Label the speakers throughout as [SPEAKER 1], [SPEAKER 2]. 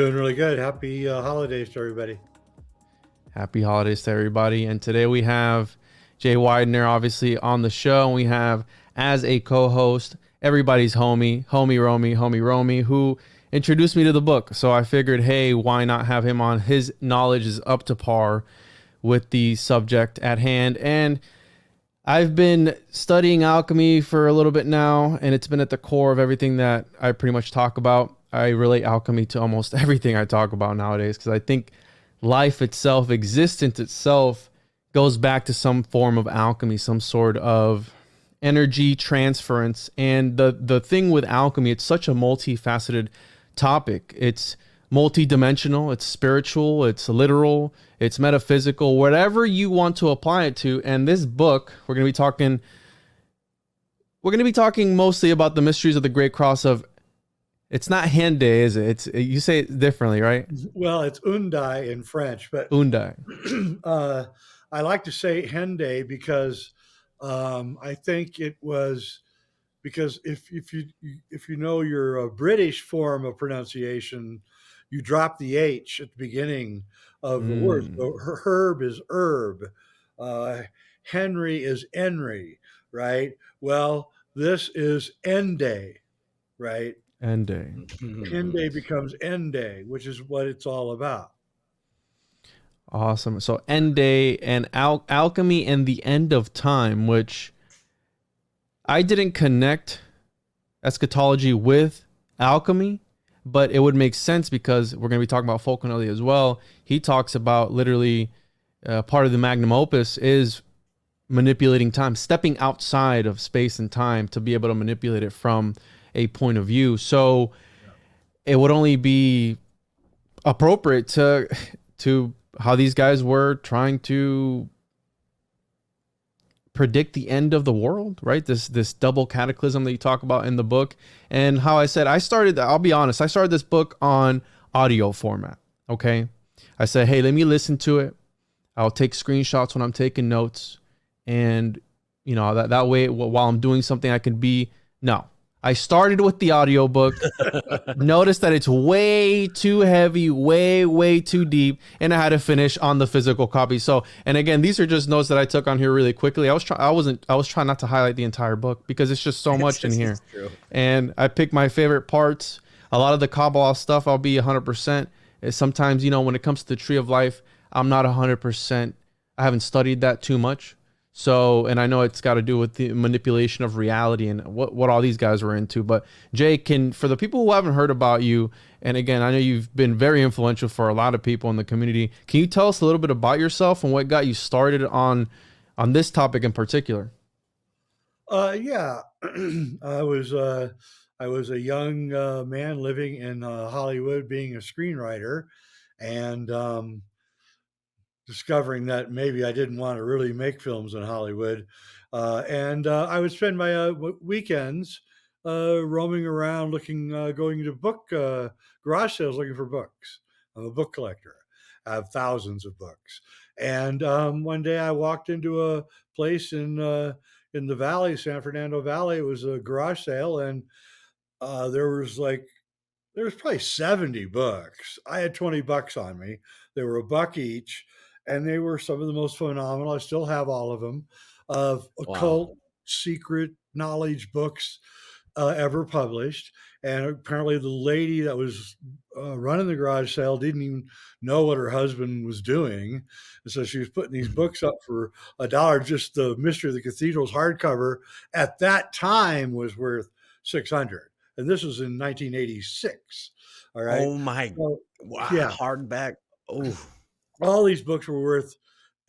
[SPEAKER 1] Doing really good. Happy holidays to everybody.
[SPEAKER 2] Happy holidays to everybody. And today we have Jay Weidner, obviously, on the show. And we have, as a co host, everybody's homie, Romie, who introduced me to the book. So I figured, hey, why not have him on? His knowledge is up to par with the subject at hand. And I've been studying alchemy for a little bit now, and it's been at the core of everything that I pretty much talk about. I relate alchemy to almost everything I talk about nowadays because I think life itself, existence itself, goes back to some form of alchemy, some sort of energy transference. And the thing with alchemy, it's such a multifaceted topic. It's multidimensional, it's spiritual, it's literal, it's metaphysical, whatever you want to apply it to. And this book, we're going to be talking mostly about the mysteries of the Great Cross of, it's not Hendaye, is it? It's, you say it differently, right?
[SPEAKER 1] Well, it's Undaye in French, but
[SPEAKER 2] Undaye.
[SPEAKER 1] uh, I like to say Hendaye because I think it was because if you know your British form of pronunciation, you drop the H at the beginning of the word.
[SPEAKER 2] Mm,
[SPEAKER 1] So herb is herb, uh, Henry is Henry, right? Well, this is Enday, right?
[SPEAKER 2] Hendaye.
[SPEAKER 1] Henday becomes Enday, which is what it's all about.
[SPEAKER 2] Awesome. So Hendaye and alchemy and the end of time, which I didn't connect eschatology with alchemy, but it would make sense because we're going to be talking about Fulcanelli as well. He talks about literally part of the magnum opus is manipulating time, stepping outside of space and time to be able to manipulate it from a point of view. So it would only be appropriate to how these guys were trying to predict the end of the world, right? This double cataclysm that you talk about in the book. And how I said I'll be honest, I started this book on audio format. Okay. I said, hey, let me listen to it. I'll take screenshots when I'm taking notes. And that way while I'm doing something I can be no. I started with the audiobook. Notice that it's way too heavy, way too deep, and I had to finish on the physical copy. So, and again, these are just notes that I took on here really quickly. I was trying not to highlight the entire book because it's just so much in here.
[SPEAKER 1] True.
[SPEAKER 2] And I picked my favorite parts. A lot of the Kabbalah stuff, I'll be 100%. Sometimes, when it comes to the tree of life, I'm not 100%. I haven't studied that too much. So, and I know it's got to do with the manipulation of reality and what all these guys were into. But Jay, for the people who haven't heard about you, and again, I know you've been very influential for a lot of people in the community. Can you tell us a little bit about yourself and what got you started on this topic in particular?
[SPEAKER 1] Yeah, I was a young man living in Hollywood, being a screenwriter, and discovering that maybe I didn't want to really make films in Hollywood. And I would spend my weekends roaming around, going to book garage sales, looking for books. I'm a book collector. I have thousands of books. And one day I walked into a place in the valley, San Fernando Valley. It was a garage sale, and there was probably 70 books. I had 20 bucks on me. They were a buck each, and they were some of the most phenomenal. I still have all of them, of
[SPEAKER 3] Wow.
[SPEAKER 1] occult, secret knowledge books ever published. And apparently, the lady that was running the garage sale didn't even know what her husband was doing. And so she was putting these books up for $1. Just the Mystery of the Cathedrals hardcover at that time was worth 600, and this was in 1986. All right.
[SPEAKER 3] Oh my
[SPEAKER 1] So,
[SPEAKER 3] wow,
[SPEAKER 1] yeah,
[SPEAKER 3] hardback. Oh,
[SPEAKER 1] all these books were worth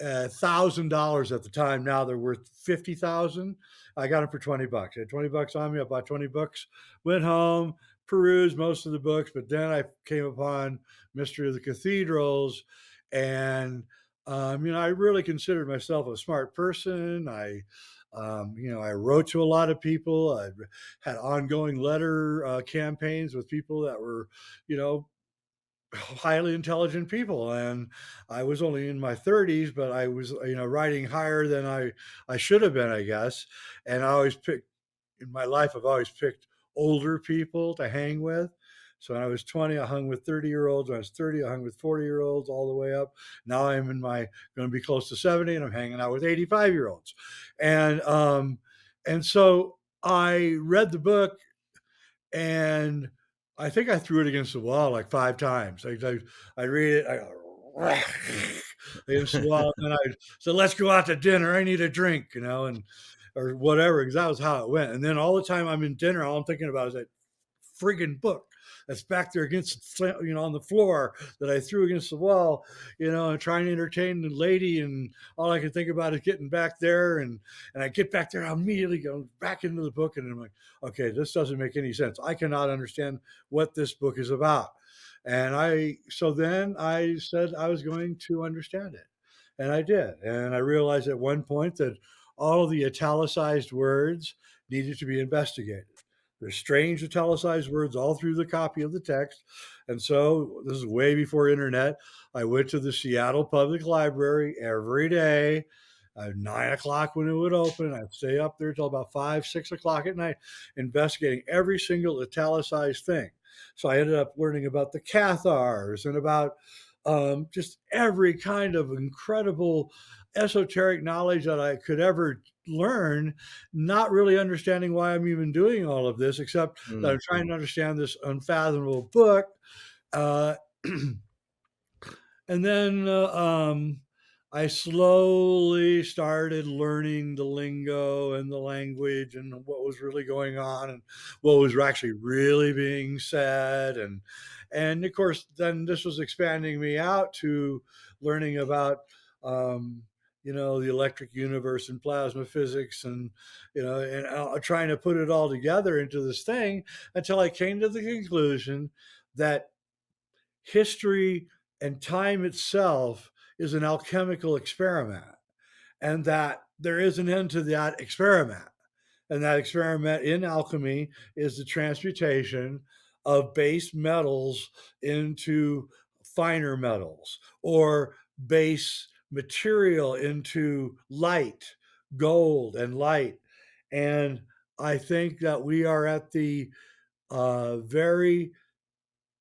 [SPEAKER 1] $1,000 at the time. Now they're worth 50,000. I got them for 20 bucks. I had 20 bucks on me. I bought 20 books, went home, perused most of the books, but then I came upon Mystery of the Cathedrals. And, I really considered myself a smart person. I wrote to a lot of people. I had ongoing letter campaigns with people that were, you know, highly intelligent people. And I was only in my 30s, but I was, writing higher than I should have been, I guess. And I always picked in my life, I've always picked older people to hang with. So when I was 20, I hung with 30-year-olds. When I was 30, I hung with 40-year-olds all the way up. Now I'm in my going to be close to 70, and I'm hanging out with 85-year-olds. And so I read the book, and I think I threw it against the wall like 5 times. I read it, I go against the wall, and then I said, "Let's go out to dinner. I need a drink," and or whatever, because that was how it went. And then all the time I'm in dinner, all I'm thinking about is that friggin' book that's back there against, on the floor that I threw against the wall, and trying to entertain the lady. And all I can think about is getting back there. And I get back there, I immediately go back into the book. And I'm like, okay, this doesn't make any sense. I cannot understand what this book is about. So then I said I was going to understand it. And I did. And I realized at one point that all of the italicized words needed to be investigated. There's strange italicized words all through the copy of the text. And so this is way before internet. I went to the Seattle Public Library every day at 9 o'clock when it would open. I'd stay up there till about 5, 6 o'clock at night, investigating every single italicized thing. So I ended up learning about the cathars and about just every kind of incredible esoteric knowledge that I could ever learn, not really understanding why I'm even doing all of this, except that I'm trying to understand this unfathomable book. Uh, and then I slowly started learning the lingo and the language and what was really going on and what was actually really being said. And of course, then this was expanding me out to learning about, the electric universe and plasma physics and trying to put it all together into this thing until I came to the conclusion that history and time itself is an alchemical experiment, and that there is an end to that experiment. And that experiment in alchemy is the transmutation of base metals into finer metals, or base material into light, gold and light. And I think that we are at the very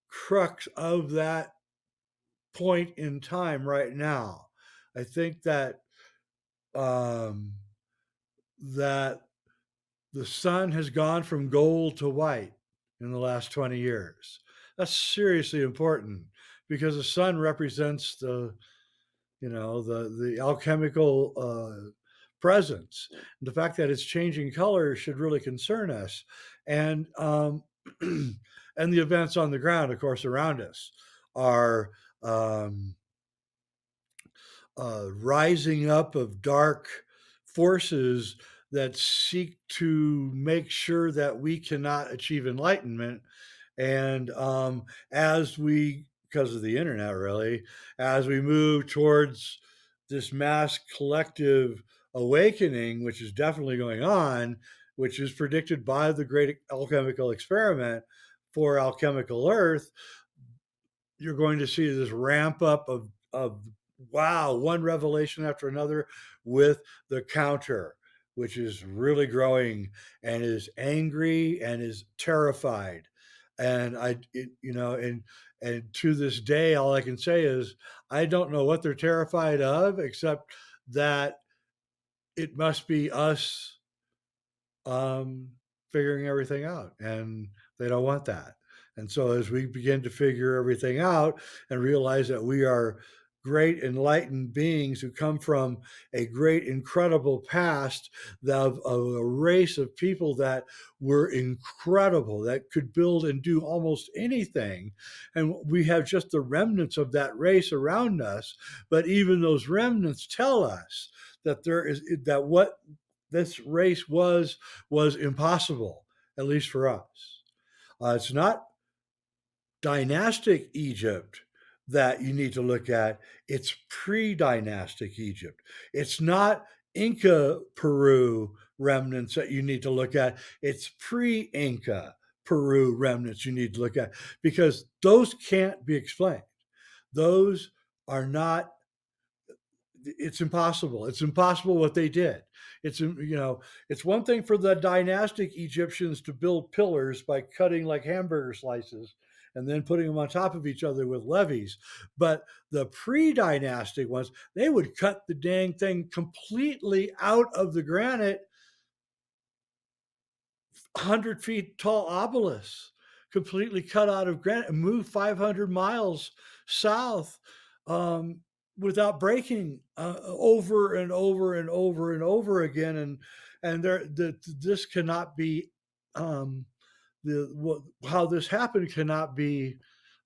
[SPEAKER 1] crux of that point in time right now. I think that um, that the sun has gone from gold to white in the last 20 years. That's seriously important because the sun represents the alchemical presence. And the fact that it's changing color should really concern us. And and the events on the ground, of course, around us are um, rising up of dark forces that seek to make sure that we cannot achieve enlightenment. And as we, because of the internet, really, as we move towards this mass collective awakening, which is definitely going on, which is predicted by the great alchemical experiment for alchemical Earth, you're going to see this ramp up of wow, one revelation after another, with the counter, which is really growing and is angry and is terrified. And and to this day, all I can say is I don't know what they're terrified of, except that it must be us um, figuring everything out, and they don't want that. And so, as we begin to figure everything out and realize that we are great enlightened beings who come from a great, incredible past of a race of people that were incredible, that could build and do almost anything. And we have just the remnants of that race around us. But even those remnants tell us that what this race was impossible, at least for us. It's not dynastic Egypt that you need to look at, it's pre-dynastic Egypt. It's not Inca Peru remnants that you need to look at, it's pre-Inca Peru remnants you need to look at, because those can't be explained. Those are not, it's impossible. It's impossible what they did. It's one thing for the dynastic Egyptians to build pillars by cutting like hamburger slices and then putting them on top of each other with levees. But the pre-dynastic ones, they would cut the dang thing completely out of the granite, 100 feet tall obelisks, completely cut out of granite, and move 500 miles south, um, without breaking, over and over and over and over again. And this cannot be, um, how this happened cannot be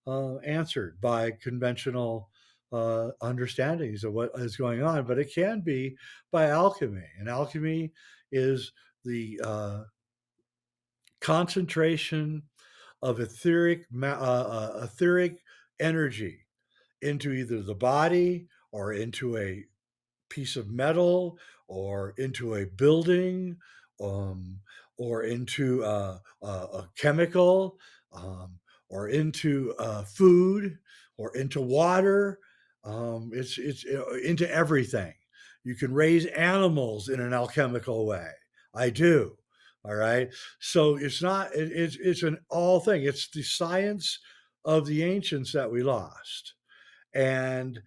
[SPEAKER 1] answered by conventional understandings of what is going on, but it can be by alchemy. And alchemy is the concentration of etheric energy into either the body or into a piece of metal or into a building, um, or into a chemical, or into food or into water. It's into everything. You can raise animals in an alchemical way. I do. All right. So it's not. It's an all thing. It's the science of the ancients that we lost, and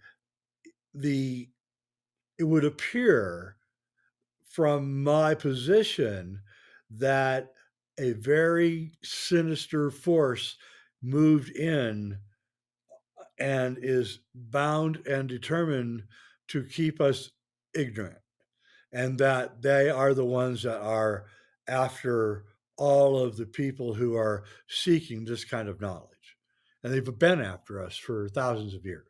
[SPEAKER 1] the it would appear from my position that a very sinister force moved in and is bound and determined to keep us ignorant, and that they are the ones that are after all of the people who are seeking this kind of knowledge. And they've been after us for thousands of years.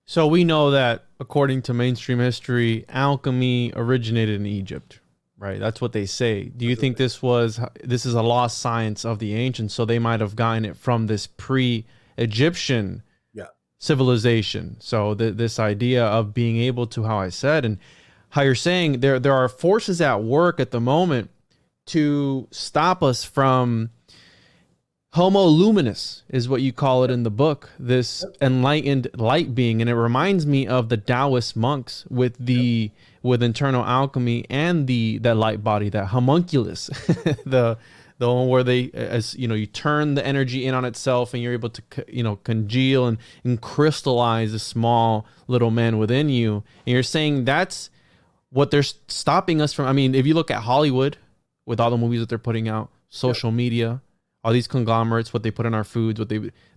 [SPEAKER 2] So we know that according to mainstream history, alchemy originated in Egypt, right? That's what they say. Do you think this is a lost science of the ancients? So they might have gotten it from this pre-Egyptian
[SPEAKER 1] Yeah.
[SPEAKER 2] civilization. So this idea of being able to, how I said, and how you're saying there are forces at work at the moment to stop us from homo-luminous is what you call it in the book, this enlightened light being. And it reminds me of the Taoist monks with with internal alchemy and that light body, that homunculus, the one where they, as you know, you turn the energy in on itself and you're able to, congeal and crystallize a small little man within you. And you're saying that's what they're stopping us from. I mean, if you look at Hollywood with all the movies that they're putting out, social media, all these conglomerates, what they put in our foods,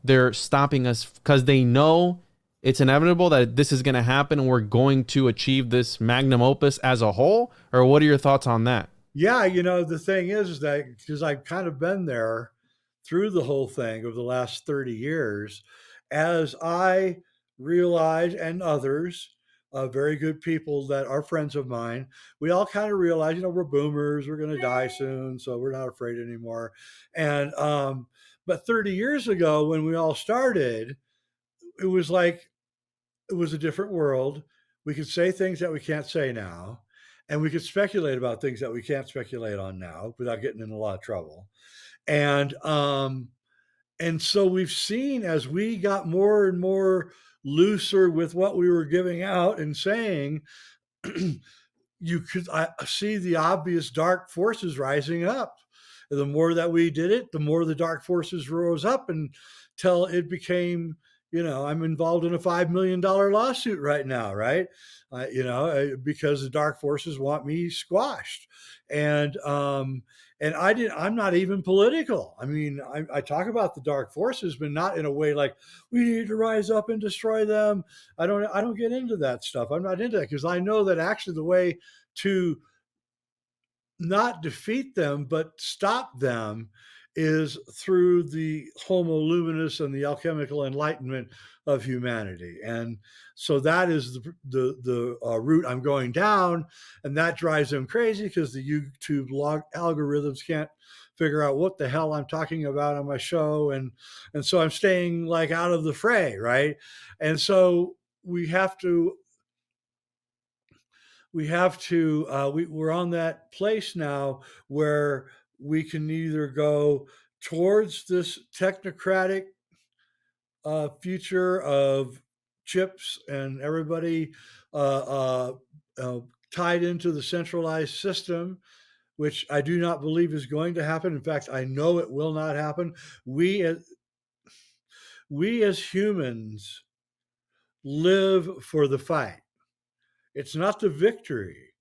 [SPEAKER 2] they're stopping us because they know it's inevitable that this is going to happen and we're going to achieve this magnum opus as a whole? Or what are your thoughts on that?
[SPEAKER 1] Yeah, the thing is that because I've kind of been there through the whole thing over the last 30 years, as I realize, and others, very good people that are friends of mine, we all kind of realize, we're boomers, we're going to die soon, so we're not afraid anymore. And but 30 years ago, when we all started, it was like it was a different world. We could say things that we can't say now, and we could speculate about things that we can't speculate on now without getting in a lot of trouble. And so we've seen, as we got more and more looser with what we were giving out and saying, you could see the obvious dark forces rising up. The more that we did it, the more the dark forces rose up until it became, I'm involved in a $5 million lawsuit right now, right? Because the dark forces want me squashed. And I'm not even political. I mean, I talk about the dark forces, but not in a way like we need to rise up and destroy them. I don't get into that stuff. I'm not into that because I know that actually the way to not defeat them, but stop them is through the homo-luminous and the alchemical enlightenment of humanity. And so that is the route I'm going down, and that drives them crazy because the YouTube algorithms can't figure out what the hell I'm talking about on my show, and so I'm staying like out of the fray, right? And so we're on that place now where we can either go towards this technocratic future of chips and everybody uh, uh, tied into the centralized system, which I do not believe is going to happen. In fact, I know it will not happen. We as humans live for the fight. It's not the victory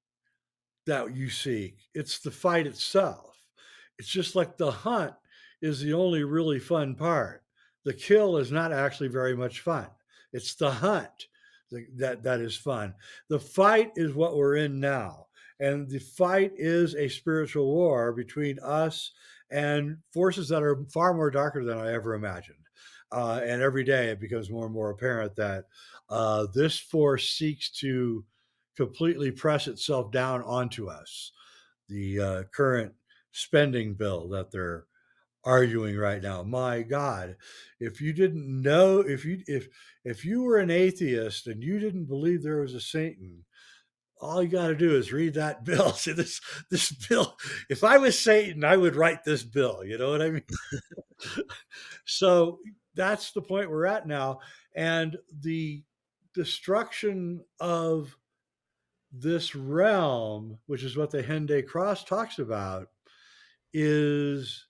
[SPEAKER 1] that you seek, it's the fight itself. It's just like the hunt is the only really fun part. The kill is not actually very much fun. It's the hunt that is fun. The fight is what we're in now. And the fight is a spiritual war between us and forces that are far more darker than I ever imagined. And every day it becomes more and more apparent that this force seeks to completely press itself down onto us. The current spending bill that they're arguing right now. My God, if you didn't know, if you were an atheist and you didn't believe there was a Satan, all you got to do is read that bill. See this bill. If I was Satan, I would write this bill. You know what I mean? So that's the point we're at now, and the destruction of this realm, which is what the Hendaye Cross talks about, is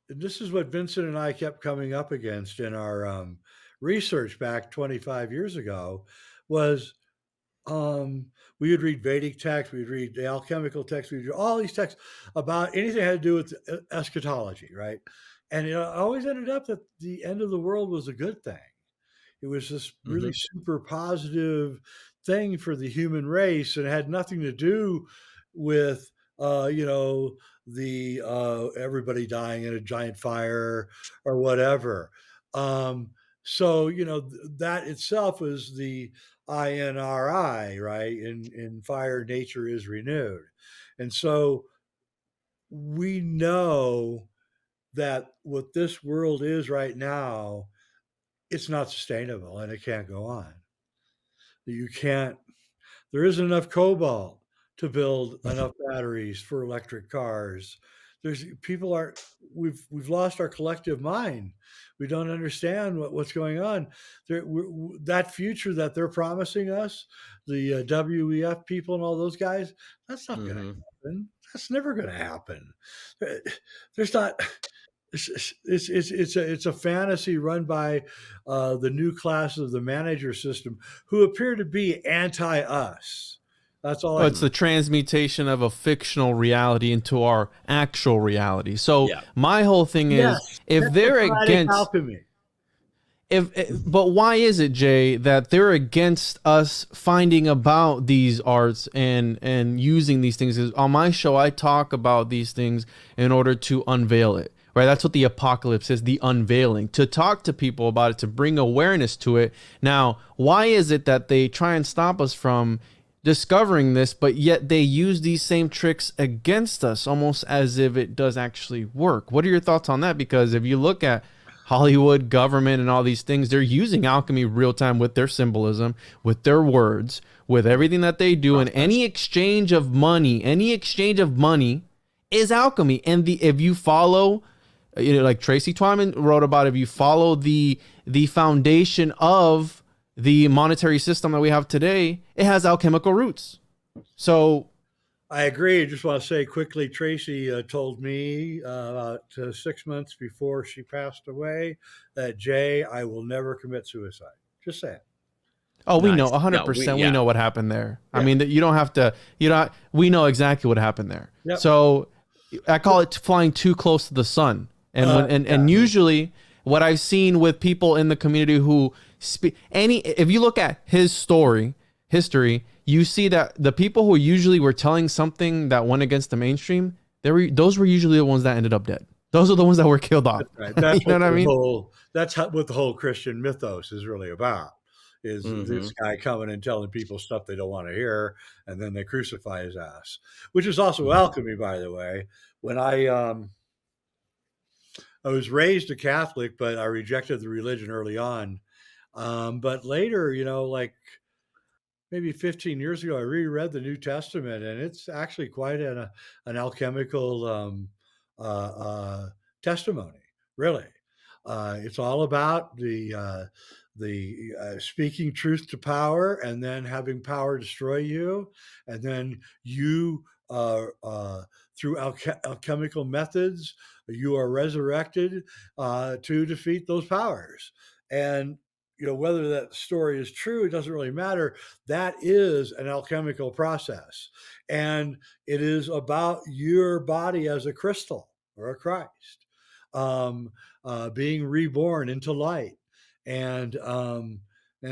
[SPEAKER 1] this is what Vincent and I kept coming up against in our research back 25 years ago. Was we would read Vedic texts, we would read the alchemical texts, we would read all these texts about anything that had to do with eschatology, right? And it always ended up that the end of the world was a good thing. It was this really super positive thing for the human race, and it had nothing to do with the everybody dying in a giant fire or whatever. So that itself is the INRI, right? In fire, nature is renewed, and so we know that what this world is right now, it's not sustainable and it can't go on. You can't, there isn't enough cobalt to build enough batteries for electric cars. There's people are we've lost our collective mind. We don't understand what's going on. That future that they're promising us, the WEF people and all those guys, that's not going to happen. That's never going to happen. There's not. It's a fantasy run by the new class of the manager system who appear to be anti us. That's all.
[SPEAKER 2] Well, it's the transmutation of a fictional reality into our actual reality. So my whole thing is, if they're against
[SPEAKER 1] alchemy,
[SPEAKER 2] but why is it, Jay, that they're against us finding about these arts and using these things? On my show, I talk about these things in order to unveil it. Right, that's what the apocalypse is, the unveiling, to talk to people about it, to bring awareness to it. Now, why is it that they try and stop us from discovering this, but yet they use these same tricks against us, almost as if it does actually work? What are your thoughts on that? Because if you look at Hollywood, government, and all these things, they're using alchemy real time with their symbolism, with their words, with everything that they do, and any exchange of money is alchemy. And if you follow, like Tracy Twyman wrote about, if you follow the foundation of the monetary system that we have today, it has alchemical roots. So
[SPEAKER 1] I agree. I just want to say quickly, Tracy told me about 6 months before she passed away that, Jay, I will never commit suicide. Just say it.
[SPEAKER 2] Oh, we know 100%. We know what happened there. Yeah. I mean, you don't have to. We know exactly what happened there. Yep. So I call it flying too close to the sun. And usually what I've seen with people in the community who if you look at his history, you see that the people who usually were telling something that went against the mainstream, those were usually the ones that ended up dead. Those are the ones that were killed off.
[SPEAKER 1] That's right. That's you know what I mean? That's what the whole Christian mythos is really about. Is this guy coming and telling people stuff they don't want to hear, and then they crucify his ass, which is also alchemy, by the way. When I was raised a Catholic, but I rejected the religion early on. But later, like maybe 15 years ago, I reread the New Testament, and it's actually quite an alchemical testimony, really. It's all about the speaking truth to power, and then having power destroy you, and then you through alchemical methods. You are resurrected to defeat those powers. And whether that story is true, it doesn't really matter. That is an alchemical process, and it is about your body as a crystal or a Christ, um, being reborn into light, and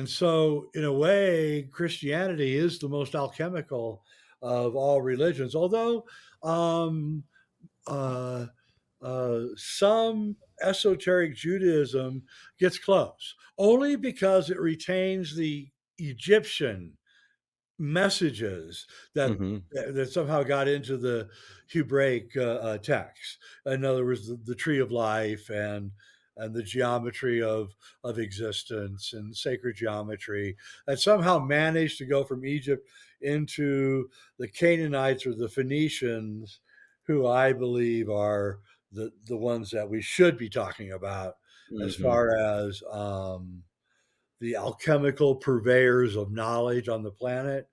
[SPEAKER 1] so, in a way, Christianity is the most alchemical of all religions. Although um, uh, some esoteric Judaism gets close, only because it retains the Egyptian messages that
[SPEAKER 3] Mm-hmm.
[SPEAKER 1] that somehow got into the Hebraic text. In other words, the tree of life and the geometry of existence and sacred geometry, and somehow managed to go from Egypt into the Canaanites or the Phoenicians, who I believe are the ones that we should be talking about as
[SPEAKER 3] Mm-hmm.
[SPEAKER 1] far as the alchemical purveyors of knowledge on the planet.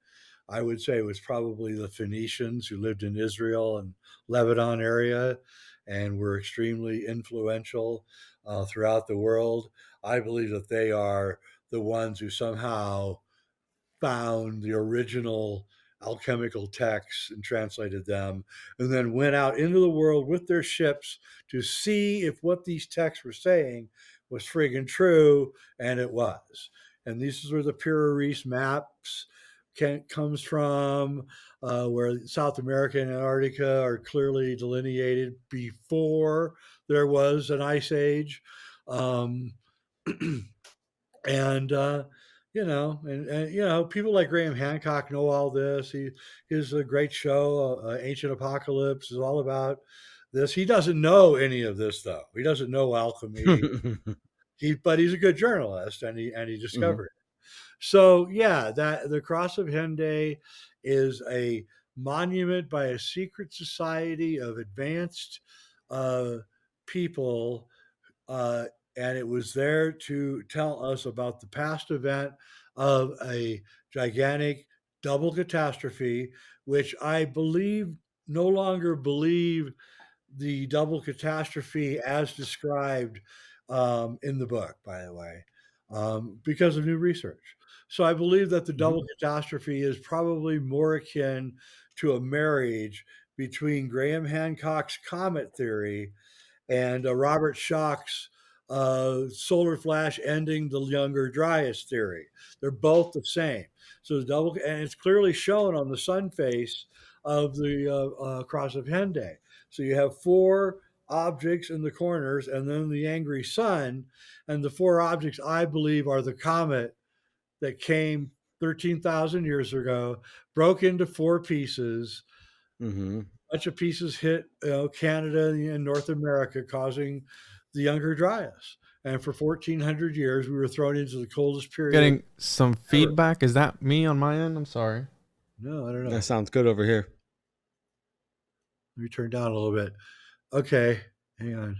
[SPEAKER 1] I would say it was probably the Phoenicians who lived in Israel and Lebanon area and were extremely influential throughout the world. I believe that they are the ones who somehow found the original alchemical texts and translated them, and then went out into the world with their ships to see if what these texts were saying was friggin' true, and it was. And these are the Pura Reis maps comes from, where South America and Antarctica are clearly delineated before there was an ice age. Um, and people like Graham Hancock know all this. His a great show, Ancient Apocalypse, is all about this. He doesn't know any of this though. He doesn't know alchemy. But he's a good journalist, and he
[SPEAKER 3] Mm-hmm.
[SPEAKER 1] discovered it. So yeah, that the Cross of Hendaye is a monument by a secret society of advanced uh, people, uh, and it was there to tell us about the past event of a gigantic double catastrophe, which I believe no longer believe the double catastrophe as described in the book, by the way, because of new research. So I believe that the double catastrophe is probably more akin to a marriage between Graham Hancock's comet theory and Robert Schoch's solar flash ending the Younger Dryas theory. They're both the same. So the double, and it's clearly shown on the sun face of the Cross of Hendaye. So you have four objects in the corners, and then the angry sun, and the four objects I believe are the comet that came 13,000 years ago, broke into four pieces.
[SPEAKER 3] Mm-hmm.
[SPEAKER 1] Bunch of pieces hit Canada and North America, causing the Younger Dryas. And for 1,400 years, we were thrown into the coldest period
[SPEAKER 2] Getting some
[SPEAKER 1] ever.
[SPEAKER 2] feedback. Is that me on my end? I'm sorry.
[SPEAKER 1] No, I don't know.
[SPEAKER 3] That sounds good over here.
[SPEAKER 1] Let me turn down a little bit. Okay, hang on.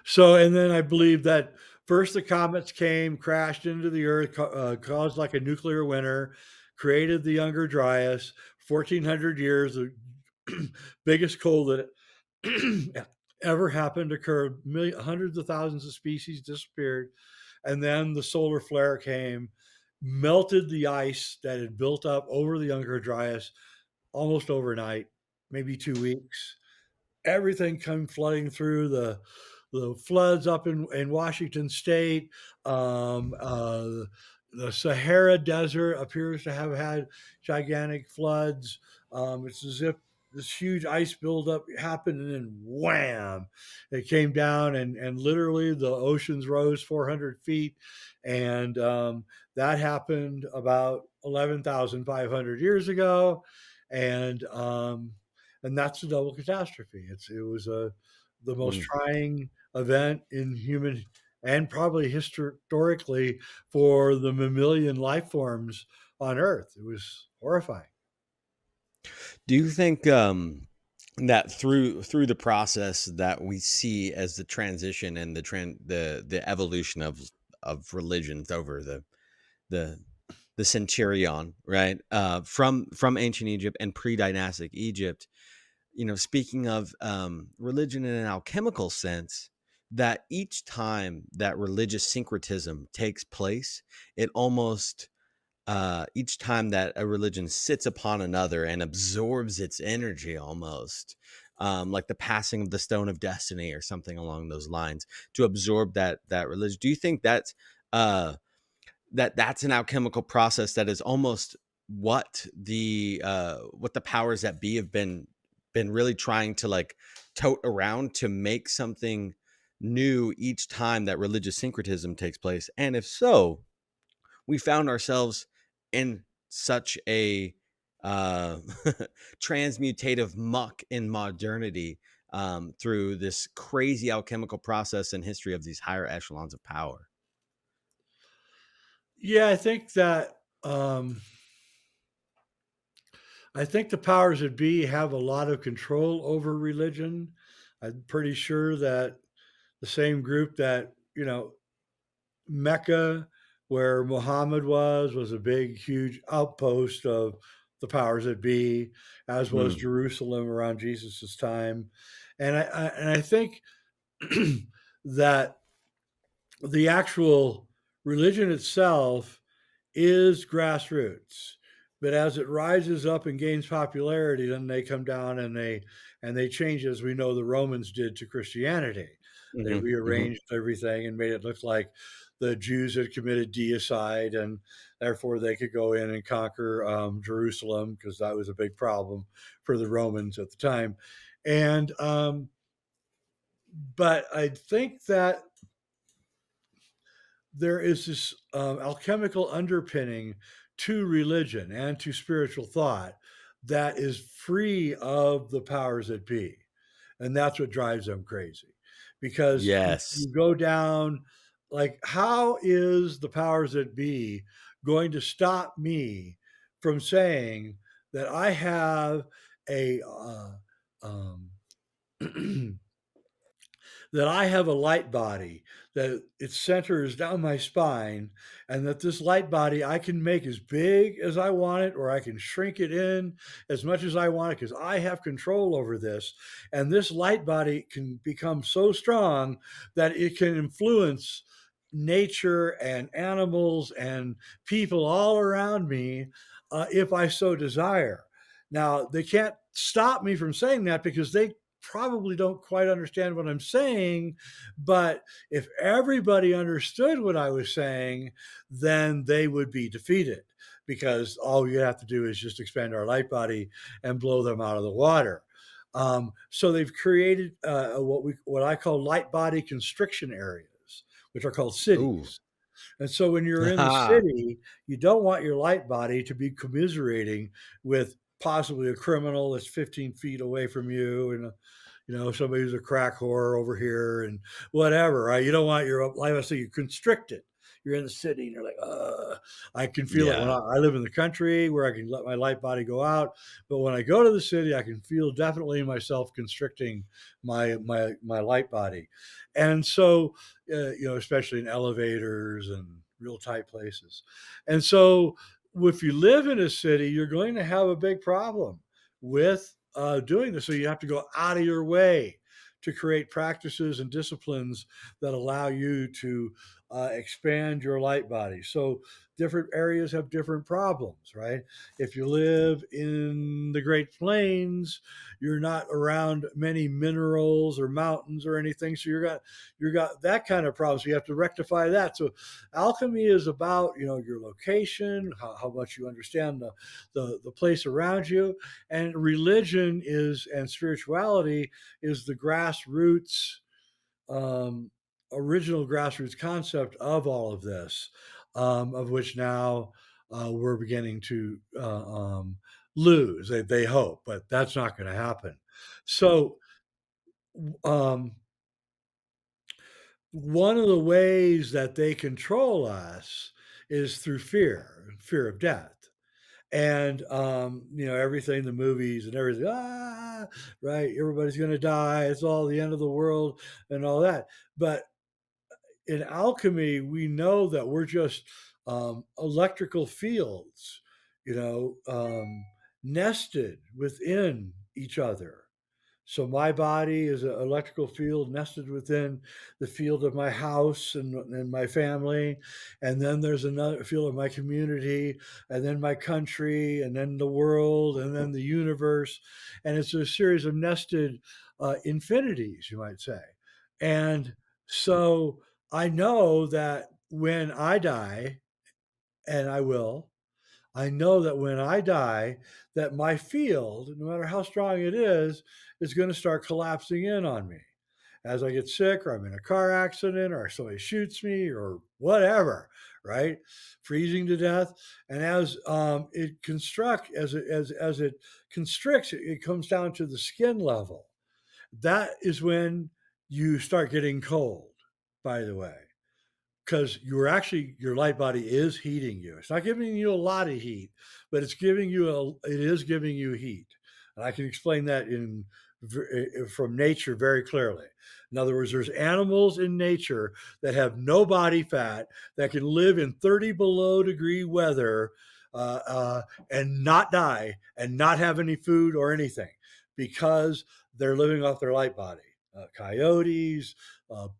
[SPEAKER 1] So, and then I believe that first the comets came, crashed into the Earth, caused like a nuclear winter, created the Younger Dryas. 1,400 years, the biggest cold that ever happened occurred. Hundreds of thousands of species disappeared, and then the solar flare came, melted the ice that had built up over the Younger Dryas almost overnight, maybe 2 weeks. Everything come flooding through the floods up in Washington State. The Sahara Desert appears to have had gigantic floods. It's as if this huge ice buildup happened, and then wham, it came down, and literally the oceans rose 400 feet. And that happened about 11,500 years ago. And that's a double catastrophe. It was the most
[SPEAKER 3] Mm.
[SPEAKER 1] trying event in human and probably historically for the mammalian life forms on Earth. It was horrifying.
[SPEAKER 3] Do you think that through the process that we see as the transition and the evolution of religions over the the centurion, right? From ancient Egypt and pre-dynastic Egypt. Speaking of religion in an alchemical sense, that each time that religious syncretism takes place, it almost each time that a religion sits upon another and absorbs its energy almost, like the passing of the stone of destiny or something along those lines, to absorb that religion. Do you think uh, that's an alchemical process that is almost what the powers that be have been really trying to like tote around to make something new each time that religious syncretism takes place? And if so, we found ourselves in such a uh, transmutative muck in modernity, through this crazy alchemical process and history of these higher echelons of power.
[SPEAKER 1] Yeah, I think the powers that be have a lot of control over religion. I'm pretty sure that the same group that, Mecca, where Muhammad was a big, huge outpost of the powers that be, as was
[SPEAKER 3] Hmm.
[SPEAKER 1] Jerusalem around Jesus's time. And I think that the actual religion itself is grassroots. But as it rises up and gains popularity, then they come down and they change, as we know the Romans did to Christianity. They
[SPEAKER 3] Hmm. Hmm.
[SPEAKER 1] rearranged everything and made it look like the Jews had committed deicide, and therefore they could go in and conquer Jerusalem, because that was a big problem for the Romans at the time. And but I think that there is this alchemical underpinning to religion and to spiritual thought that is free of the powers that be. And that's what drives them crazy. Because
[SPEAKER 3] Yes.
[SPEAKER 1] you go down, like, how is the powers that be going to stop me from saying that I have a um, that I have a light body, that its center is down my spine, and that this light body I can make as big as I want it, or I can shrink it in as much as I want it, because I have control over this. And this light body can become so strong that it can influence nature and animals and people all around me, if I so desire. Now, they can't stop me from saying that, because they probably don't quite understand what I'm saying. But if everybody understood what I was saying, then they would be defeated, because all you have to do is just expand our light body and blow them out of the water. So they've created what I call light body constriction areas, which are called
[SPEAKER 3] Ooh.
[SPEAKER 1] cities. And so when you're in the city, you don't want your light body to be commiserating with possibly a criminal that's 15 feet away from you, and somebody who's a crack whore over here and whatever, right? You don't want your life, so you constrict it. You're in the city and you're like, I can feel it when
[SPEAKER 3] Yeah.
[SPEAKER 1] I live in the country where I can let my light body go out. But when I go to the city, I can feel definitely myself constricting my light body. And so, especially in elevators and real tight places. And so, if you live in a city, you're going to have a big problem with doing this. So you have to go out of your way to create practices and disciplines that allow you to expand your light body. So different areas have different problems, right? If you live in the Great Plains, you're not around many minerals or mountains or anything, so you got that kind of problem. So you have to rectify that. So alchemy is about your location, how much you understand the place around you, and religion is and spirituality is the grassroots, um, original grassroots concept of all of this, of which now we're beginning to lose. They hope, but that's not going to happen. So, um, one of the ways that they control us is through fear of death. And everything, the movies and everything, right, everybody's going to die, it's all the end of the world and all that. But in alchemy, we know that we're just electrical fields, nested within each other. So my body is an electrical field nested within the field of my house and my family. And then there's another field of my community, and then my country, and then the world, and then the universe. And it's a series of nested infinities, you might say. And so I know that when I die, and I will, I know that when I die, that my field, no matter how strong it is going to start collapsing in on me as I get sick, or I'm in a car accident, or somebody shoots me, or whatever, right? Freezing to death. And as it construct, as it constricts, it comes down to the skin level. That is when you start getting cold, by the way, because your light body is heating you. It's not giving you a lot of heat, but it is giving you heat, and I can explain that from nature very clearly. In other words, there's animals in nature that have no body fat that can live in 30 below degree weather, and not die and not have any food or anything, because they're living off their light body. Coyotes,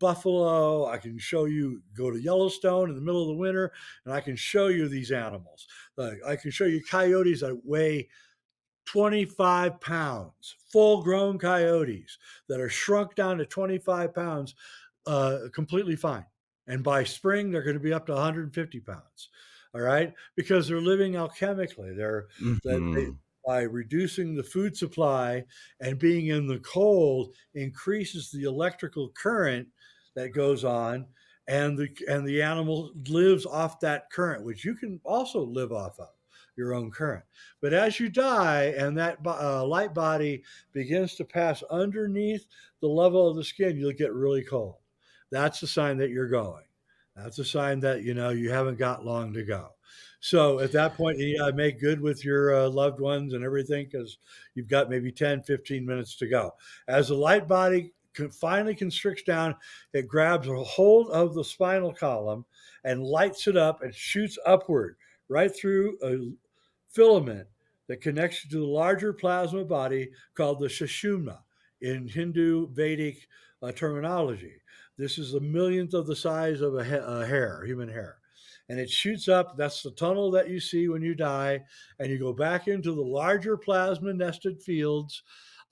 [SPEAKER 1] buffalo. I can show you, go to Yellowstone in the middle of the winter, and I can show you these animals. I can show you coyotes that weigh 25 pounds, full grown coyotes that are shrunk down to 25 pounds, completely fine. And by spring, they're going to be up to 150 pounds. All right. Because they're living alchemically.
[SPEAKER 3] Hmm.
[SPEAKER 1] By reducing the food supply and being in the cold increases the electrical current that goes on, and the animal lives off that current, which you can also live off of your own current. But as you die and that light body begins to pass underneath the level of the skin, you'll get really cold. That's a sign that you're going. That's a sign that you haven't got long to go. So at that point, you gotta make good with your loved ones and everything, because you've got maybe 10, 15 minutes to go. As the light body finally constricts down, it grabs a hold of the spinal column and lights it up and shoots upward right through a filament that connects to the larger plasma body called the Sushumna in Hindu Vedic terminology. This is a millionth of the size of a hair, human hair. And it shoots up. That's the tunnel that you see when you die. And you go back into the larger plasma nested fields,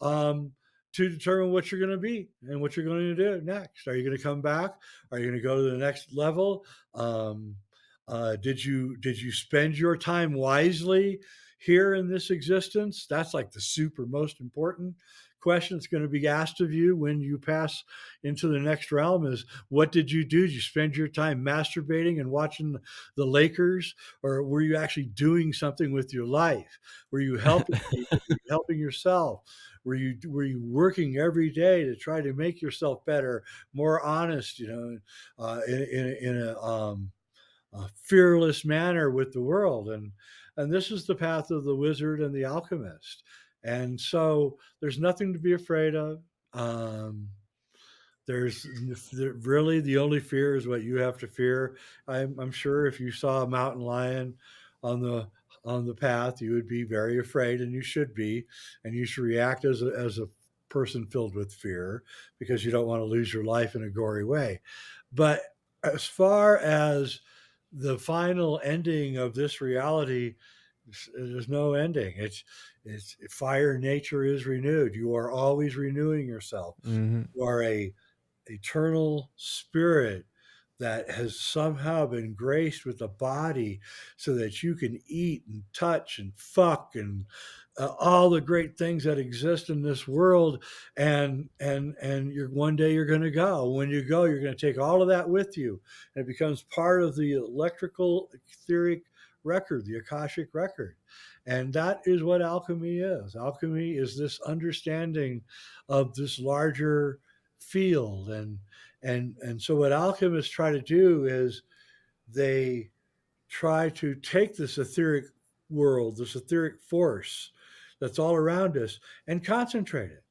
[SPEAKER 1] um, to determine what you're going to be and what you're going to do next. Are you going to come back? Are you going to go to the next level? Did you spend your time wisely here in this existence? That's like the super most important question that's going to be asked of you when you pass into the next realm is, what did you do? Did you spend your time masturbating and watching the Lakers, or were you actually doing something with your life? Were you helping people? Were you helping yourself? Were you working every day to try to make yourself better, more honest, in a fearless manner with the world? And this is the path of the wizard and the alchemist. And so there's nothing to be afraid of. um, there's really, the only fear is what you have to fear. I'm sure if you saw a mountain lion on the path, you would be very afraid, and you should be, and you should react as a person filled with fear, because you don't want to lose your life in a gory way. But as far as the final ending of this reality, there's no ending. It's fire. Nature is renewed. You are always renewing yourself.
[SPEAKER 2] Hmm.
[SPEAKER 1] You are a eternal spirit that has somehow been graced with a body so that you can eat and touch and fuck and all the great things that exist in this world. And you're, one day you're going to go. When you go, you're going to take all of that with you, and it becomes part of the electrical etheric record, the Akashic record. And that is what alchemy is. Alchemy is this understanding of this larger field. And so what alchemists try to do is they try to take this etheric world, this etheric force that's all around us, and concentrate it.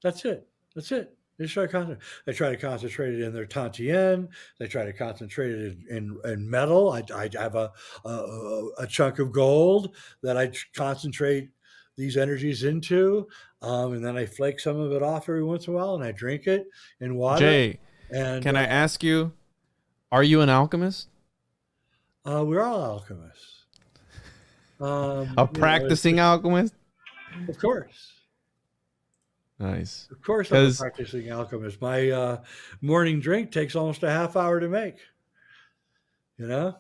[SPEAKER 1] That's it. That's it. They try to concentrate it in their tantien. They try to concentrate it in metal. I have a chunk of gold that I concentrate these energies into, and then I flake some of it off every once in a while, and I drink it in water.
[SPEAKER 2] Jay,
[SPEAKER 1] And
[SPEAKER 2] can I ask you, are you an alchemist?
[SPEAKER 1] we're all alchemists.
[SPEAKER 2] A
[SPEAKER 1] You know, it's
[SPEAKER 2] practicing alchemist?
[SPEAKER 1] of course.
[SPEAKER 2] Nice.
[SPEAKER 1] Of course, I'm a
[SPEAKER 2] Because
[SPEAKER 1] practicing alchemist. My morning drink takes almost a half hour to make. You know,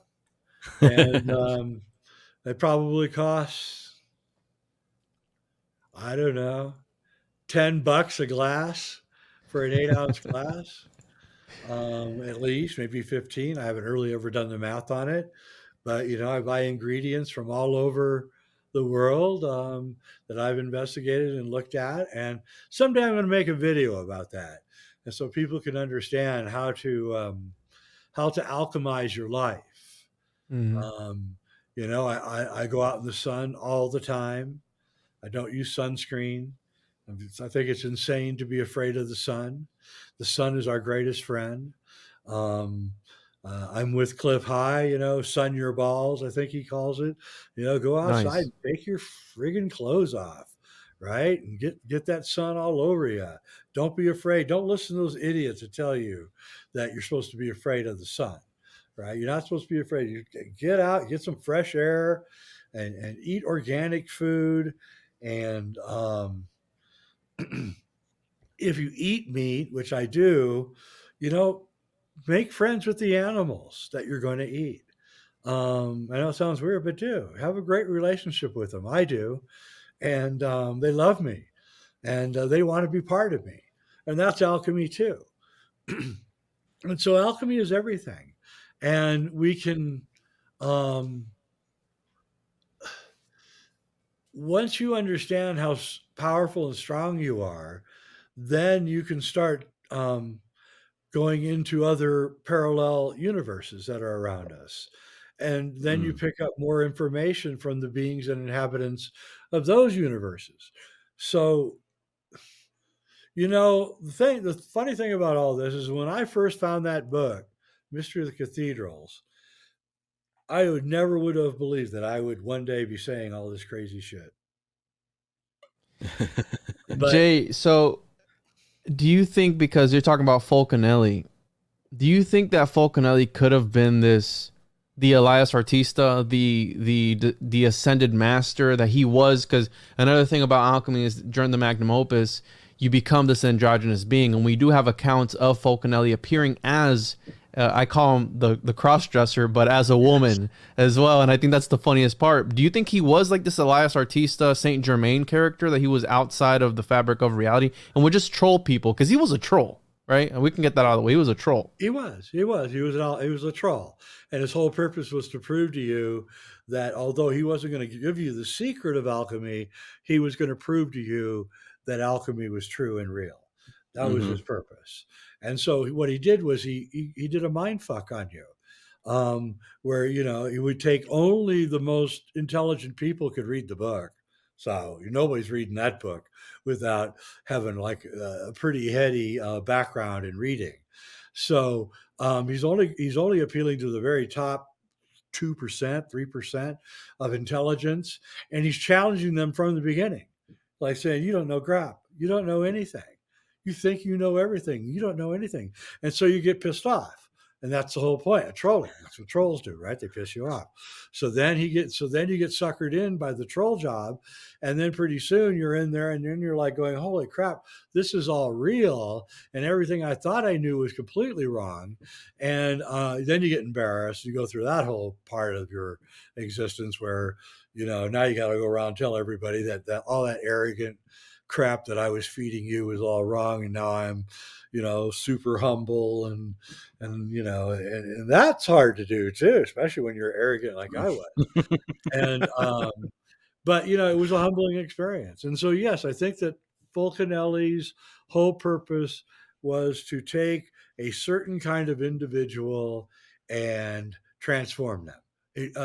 [SPEAKER 1] and it probably costs, I don't know, $10 a glass for an 8-ounce glass, at least maybe 15. I haven't really ever done the math on it, but I buy ingredients from all over the world, that I've investigated and looked at, and someday I'm going to make a video about that, and so people can understand how to alchemize your life.
[SPEAKER 2] Mhm.
[SPEAKER 1] Um, I go out in the sun all the time. I don't use sunscreen. I think it's insane to be afraid of the sun. The sun is our greatest friend. Um, I'm with Cliff High, sun your balls, I think he calls it. Go outside
[SPEAKER 2] Nice.
[SPEAKER 1] and take your friggin' clothes off, right? And get that sun all over you. Don't be afraid. Don't listen to those idiots that tell you that you're supposed to be afraid of the sun, right? You're not supposed to be afraid. You get out, get some fresh air, and eat organic food. And if you eat meat, which I do, you know, make friends with the animals that you're going to eat. I know it sounds weird, but do have a great relationship with them. I do, and they love me, and they want to be part of me, and that's alchemy too. And so alchemy is everything, and we can. Um, Once you understand how powerful and strong you are, then you can start going into other parallel universes that are around us. And then you
[SPEAKER 3] Mm.
[SPEAKER 1] pick up more information from the beings and inhabitants of those universes. So, the funny thing about all this is when I first found that book, Mystery of the Cathedrals, I would have believed that I would one day be saying all this crazy shit. But
[SPEAKER 2] Jay, so do you think, because you're talking about Fulcanelli, do you think that Fulcanelli could have been the Elias Artista, the ascended master that he was? Because another thing about alchemy is during the magnum opus, you become this androgynous being, and we do have accounts of Fulcanelli appearing as I call him the cross dresser, but as a woman as well. And I think that's the funniest part. Do you think he was like this Elias Artista, Saint Germain character, that he was outside of the fabric of reality and would just troll people? Because he was a troll, right? And we can get that out of the way. He was a troll.
[SPEAKER 1] he was a troll, and his whole purpose was to prove to you that although he wasn't going to give you the secret of alchemy, he was going to prove to you that alchemy was true and real. That was
[SPEAKER 3] Hmm.
[SPEAKER 1] his purpose. And so what he did was he did a mind fuck on you, where he would take only the most intelligent people could read the book. So nobody's reading that book without having like a pretty heady background in reading. So he's only appealing to the very top 2%, 3% of intelligence, and he's challenging them from the beginning, like saying, "You don't know crap. You don't know anything. You think you know everything. You don't know anything," and so you get pissed off. And that's the whole point of trolling. That's what trolls do, right? They piss you off. So then you get suckered in by the troll job, and then pretty soon you're in there, and then you're like going, "Holy crap, this is all real, and everything I thought I knew was completely wrong." And then you get embarrassed. You go through that whole part of your existence where now you got to go around and tell everybody that all that arrogant crap that I was feeding you was all wrong, and now I'm super humble, and that's hard to do too, especially when you're arrogant like I was. And but it was a humbling experience. And so yes, I think that Fulcanelli's whole purpose was to take a certain kind of individual and transform them,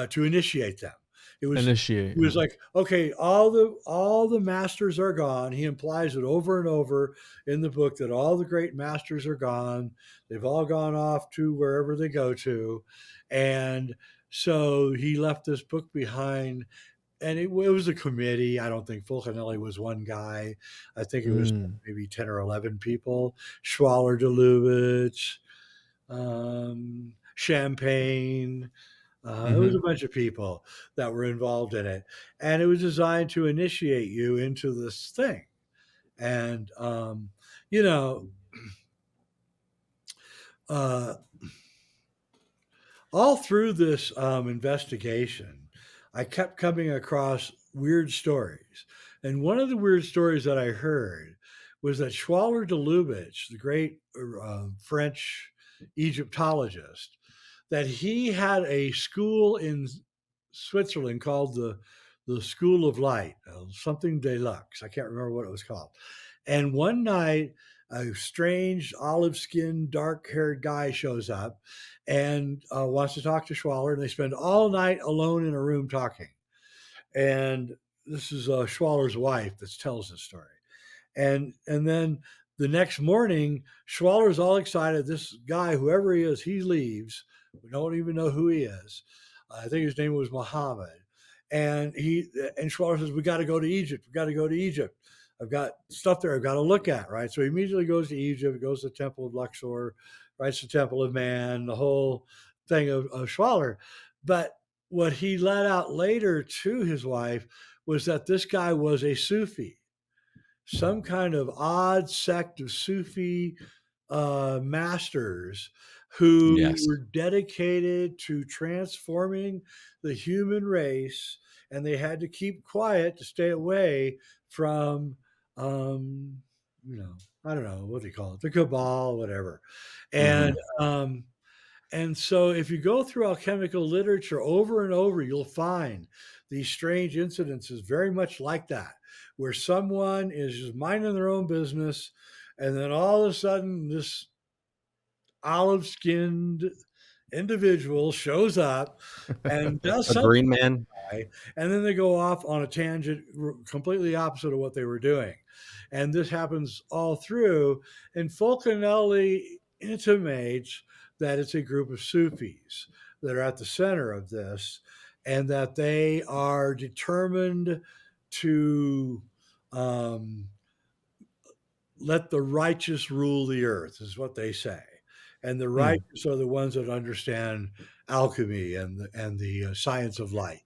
[SPEAKER 1] to initiate them. It was
[SPEAKER 2] Initiate.
[SPEAKER 1] he was like, okay, all the masters are gone. He implies it over and over in the book that all the great masters are gone. They've all gone off to wherever they go to, and so he left this book behind. And it was a committee. I don't think Fulcanelli was one guy. I think it was
[SPEAKER 2] Mm.
[SPEAKER 1] maybe 10 or 11 people. Schwaller de Lubitsch, Champagne. It was
[SPEAKER 2] Hmm.
[SPEAKER 1] a bunch of people that were involved in it. And it was designed to initiate you into this thing. And, you know, uh, all through this investigation, I kept coming across weird stories. And one of the weird stories that I heard was that Schwaller de Lubitsch, the great French Egyptologist, that he had a school in Switzerland called the School of Light, something deluxe. I can't remember what it was called. And one night, a strange olive skinned, dark haired guy shows up and wants to talk to Schwaller, and they spend all night alone in a room talking. And this is Schwaller's wife that tells the story. And then the next morning, Schwaller's all excited. This guy, whoever he is, he leaves. We don't even know who he is. I think his name was Muhammad. And Schwaller says, "We got to go to Egypt. We got to go to Egypt. I've got stuff there I've got to look at." Right. So he immediately goes to Egypt, goes to the Temple of Luxor, writes the Temple of Man, the whole thing of Schwaller. But what he let out later to his wife was that this guy was a Sufi, some kind of odd sect of Sufi masters who
[SPEAKER 3] Yes.
[SPEAKER 1] were dedicated to transforming the human race, and they had to keep quiet to stay away from, um, I don't know what they call it, the cabal, whatever. And
[SPEAKER 3] Hmm.
[SPEAKER 1] um, and so, if you go through alchemical literature over and over, you'll find these strange incidences very much like that, where someone is just minding their own business, and then all of a sudden, this olive skinned individual shows up and does
[SPEAKER 3] A
[SPEAKER 1] something,
[SPEAKER 3] green man.
[SPEAKER 1] and then they go off on a tangent completely opposite of what they were doing. And this happens all through. And Fulcanelli intimates that it's a group of Sufis that are at the center of this, and that they are determined to um, let the righteous rule the earth, is what they say. And the
[SPEAKER 2] Mm.
[SPEAKER 1] righteous are the ones that understand alchemy and the science of light.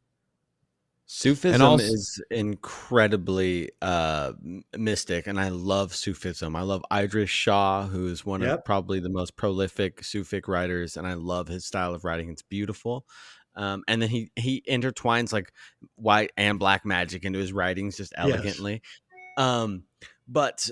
[SPEAKER 2] And
[SPEAKER 3] Sufism
[SPEAKER 2] also,
[SPEAKER 3] is incredibly mystic, and I love Sufism. I love Idris Shah, who is one of
[SPEAKER 1] Yep.
[SPEAKER 3] probably the most prolific Sufic writers, and I love his style of writing. It's beautiful. And then he intertwines like white and black magic into his writings just
[SPEAKER 1] Yes.
[SPEAKER 3] elegantly. Um, but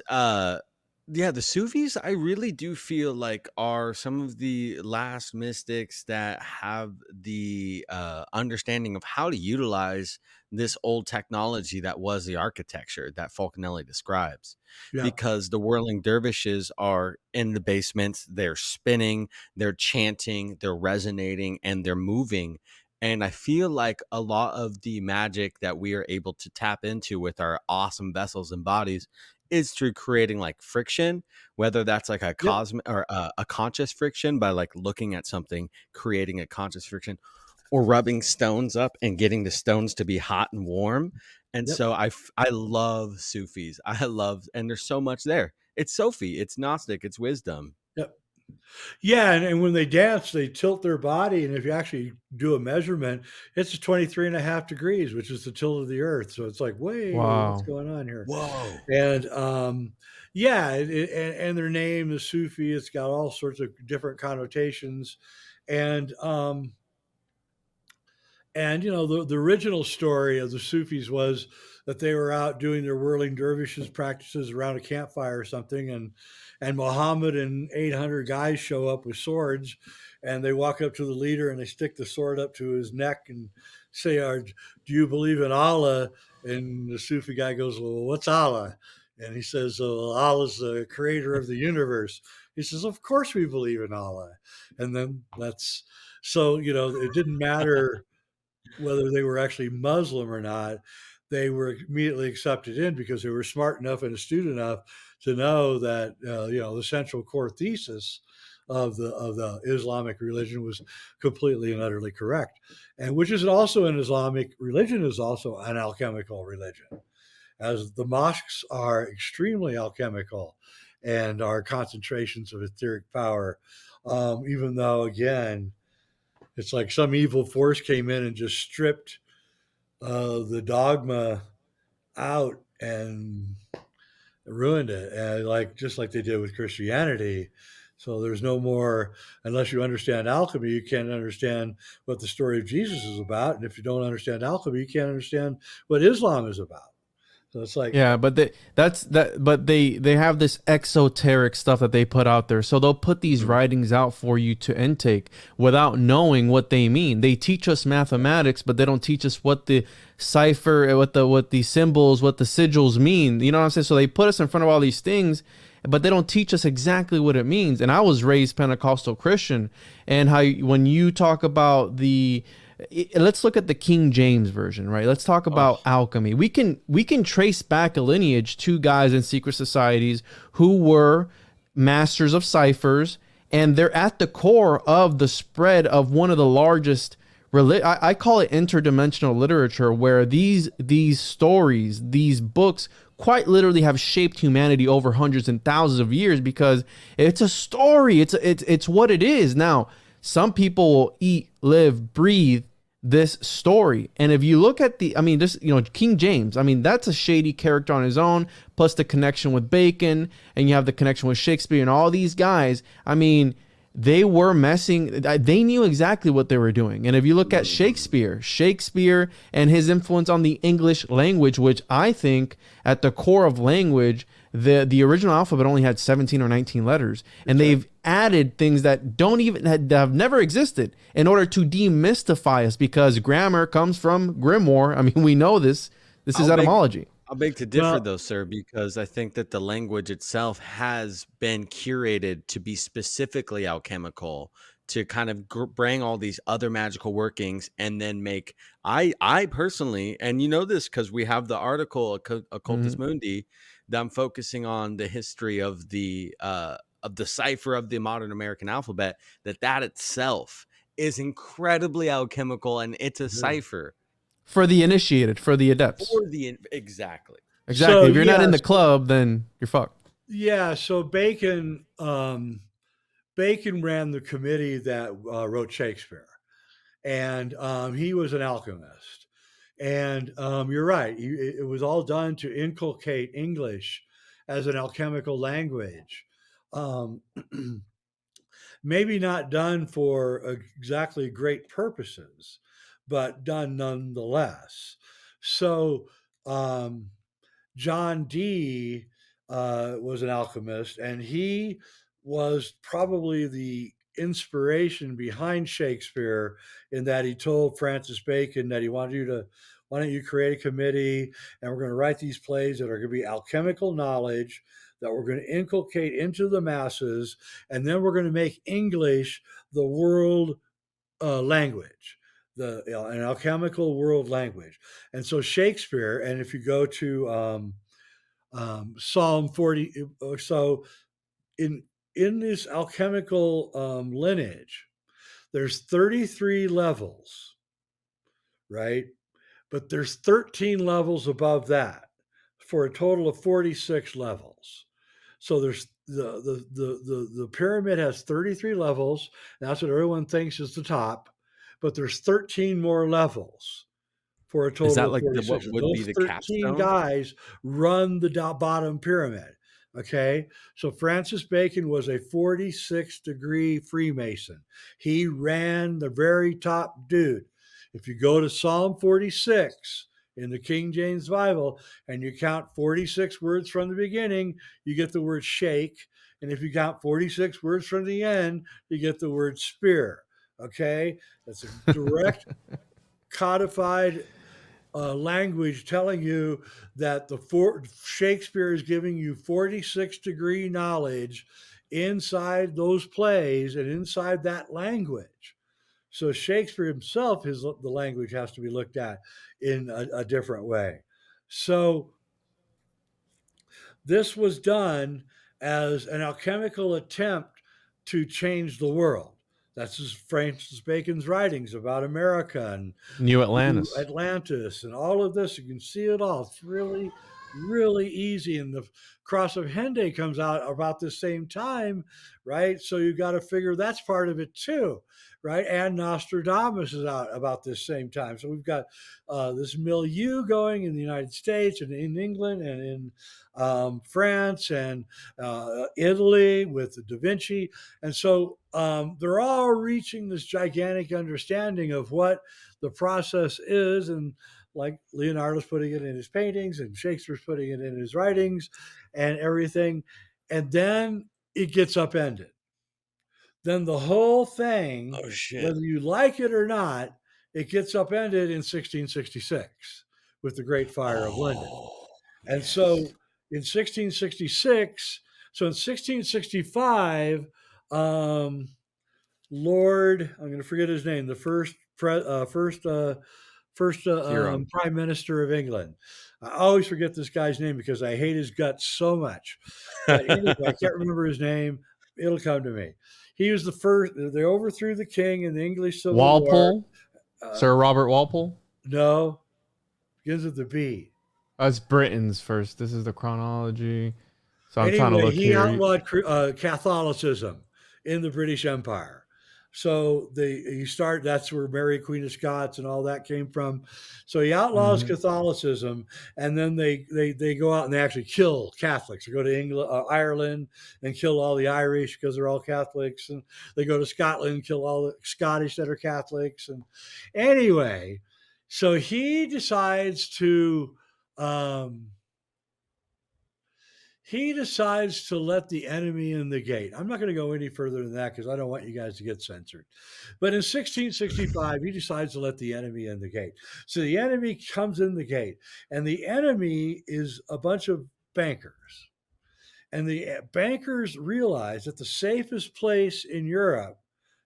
[SPEAKER 3] yeah, the Sufis I really do feel like are some of the last mystics that have the understanding of how to utilize this old technology that was the architecture that Fulcanelli describes.
[SPEAKER 1] Yeah.
[SPEAKER 3] Because the whirling dervishes are in the basements, they're spinning, they're chanting, they're resonating, and they're moving. And I feel like a lot of the magic that we are able to tap into with our awesome vessels and bodies is through creating like friction, whether that's like a
[SPEAKER 1] Yep.
[SPEAKER 3] cosmic or a conscious friction by like looking at something, creating a conscious friction, or rubbing stones up and getting the stones to be hot and warm. And
[SPEAKER 1] Yep.
[SPEAKER 3] so I love Sufis. I love, and there's so much there. It's Sophie, it's Gnostic, it's wisdom.
[SPEAKER 1] Yep. Yeah, and when they dance, they tilt their body, and if you actually do a measurement, it's 23 and a half degrees, which is the tilt of the earth. So it's like, wait, what's
[SPEAKER 2] wow.
[SPEAKER 1] going on here?
[SPEAKER 3] Whoa.
[SPEAKER 1] And yeah, and their name is Sufi. It's got all sorts of different connotations, and the original story of the Sufis was that they were out doing their whirling dervishes practices around a campfire or something, and Muhammad and 800 guys show up with swords, and they walk up to the leader and they stick the sword up to his neck and say, "Do you believe in Allah?" And the Sufi guy goes, "Well, what's Allah?" And he says, "Oh, Allah's the creator of the universe." He says, "Of course we believe in Allah." And then it didn't matter whether they were actually Muslim or not, they were immediately accepted in because they were smart enough and astute enough to know that the central core thesis of the Islamic religion was completely and utterly correct, and which is also an Islamic religion is also an alchemical religion, as the mosques are extremely alchemical and are concentrations of etheric power. Even though, again, it's like some evil force came in and just stripped the dogma out and ruined it, and like just like they did with Christianity. So there's no more, unless you understand alchemy, you can't understand what the story of Jesus is about, and if you don't understand alchemy, you can't understand what Islam is about. So it's like,
[SPEAKER 2] Yeah, but they have this exoteric stuff that they put out there. So they'll put these writings out for you to intake without knowing what they mean. They teach us mathematics, but they don't teach us what the cipher, what the symbols, what the sigils mean. You know what I'm saying? So they put us in front of all these things, but they don't teach us exactly what it means. And I was raised Pentecostal Christian, and when you talk about let's look at the King James version, right? Let's talk about alchemy. We can trace back a lineage to guys in secret societies who were masters of ciphers, and they're at the core of the spread of one of the largest I call it interdimensional literature, where these stories, these books quite literally have shaped humanity over hundreds and thousands of years, because it's a story. It's what it is. Now, some people will eat, live, breathe this story. And if you look at King James, that's a shady character on his own, plus the connection with Bacon, and you have the connection with Shakespeare and all these guys. They were they knew exactly what they were doing. And if you look at Shakespeare and his influence on the English language, which I think at the core of language, the original alphabet only had 17 or 19 letters, and they've added things that have never existed in order to demystify us, because grammar comes from grimoire. We know this is etymology.
[SPEAKER 3] I'll beg to differ, though, sir, because I think that the language itself has been curated to be specifically alchemical, to kind of bring all these other magical workings, and then make I personally, and you know this because we have the article Occultus Mundi, that I'm focusing on the history of the cipher of the modern American alphabet, that itself is incredibly alchemical, and it's a cipher
[SPEAKER 2] For the initiated, for the adepts.
[SPEAKER 3] Exactly.
[SPEAKER 2] So, if you're not in the club, then you're fucked.
[SPEAKER 1] Yeah. So Bacon ran the committee that wrote Shakespeare, and he was an alchemist. And you're right. It was all done to inculcate English as an alchemical language. Maybe not done for exactly great purposes, but done nonetheless. So John Dee was an alchemist, and he was probably the inspiration behind Shakespeare, in that he told Francis Bacon that he wanted you to, why don't you create a committee, and we're going to write these plays that are going to be alchemical knowledge that we're going to inculcate into the masses, and then we're going to make English the world language, an alchemical world language. And so Shakespeare, and if you go to Psalm 40, so in this alchemical lineage, there's 33 levels, right? But there's 13 levels above that, for a total of 46 levels. So there's the pyramid has 33 levels. That's what everyone thinks is the top, but there's 13 more levels, for a
[SPEAKER 3] Is
[SPEAKER 1] total
[SPEAKER 3] that
[SPEAKER 1] of
[SPEAKER 3] like
[SPEAKER 1] 46.
[SPEAKER 3] what would be
[SPEAKER 1] Those
[SPEAKER 3] the
[SPEAKER 1] 13
[SPEAKER 3] capstone?
[SPEAKER 1] guys run the bottom pyramid. Okay. So Francis Bacon was a 46-degree Freemason. He ran the very top dude. If you go to Psalm 46 in the King James Bible and you count 46 words from the beginning, you get the word shake. And if you count 46 words from the end, you get the word spear. Okay. That's a direct codified language telling you that Shakespeare is giving you 46-degree knowledge inside those plays and inside that language, So Shakespeare himself, the language has to be looked at in a different way. So this was done as an alchemical attempt to change the world. That's Francis Bacon's writings about America and
[SPEAKER 2] New
[SPEAKER 1] New
[SPEAKER 2] Atlantis.
[SPEAKER 1] Atlantis and all of this. You can see it all. It's really, really easy. And the Cross of Hendaye comes out about the same time, right? So you got to figure that's part of it too, right? And Nostradamus is out about this same time. So we've got this milieu going in the United States and in England and in France and Italy with Da Vinci. And so they're all reaching this gigantic understanding of what the process is. And like Leonardo's putting it in his paintings and Shakespeare's putting it in his writings and everything. And then it gets upended. Then the whole thing,
[SPEAKER 3] Oh shit.
[SPEAKER 1] whether you like it or not, it gets upended in 1666 with the Great Fire of London.
[SPEAKER 3] Oh
[SPEAKER 1] And
[SPEAKER 3] yes.
[SPEAKER 1] so in 1666, so in 1665, um, Lord, I'm going to forget his name, the first
[SPEAKER 3] Hero.
[SPEAKER 1] prime minister of England. I always forget this guy's name because I hate his guts so much. But anyway, I can't remember his name. It'll come to me. He was the first. They overthrew the king in the English Civil War.
[SPEAKER 2] Walpole,
[SPEAKER 1] Uh,
[SPEAKER 2] Sir Robert Walpole.
[SPEAKER 1] no, begins with the B.
[SPEAKER 2] That's Britain's first. This is the chronology. So I'm trying to
[SPEAKER 1] Anyway,
[SPEAKER 2] look
[SPEAKER 1] he
[SPEAKER 2] here.
[SPEAKER 1] outlawed Catholicism in the British Empire. So that's where Mary Queen of Scots and all that came from. So he outlaws
[SPEAKER 2] Mhm.
[SPEAKER 1] Catholicism, and then they go out and they actually kill Catholics. They go to England, Ireland, and kill all the Irish because they're all Catholics, and they go to Scotland and kill all the Scottish that are Catholics. And anyway, so he decides to. Um, he decides to let the enemy in the gate. I'm not going to go any further than that because I don't want you guys to get censored. But in 1665, he decides to let the enemy in the gate. So the enemy comes in the gate, and the enemy is a bunch of bankers. And the bankers realize that the safest place in Europe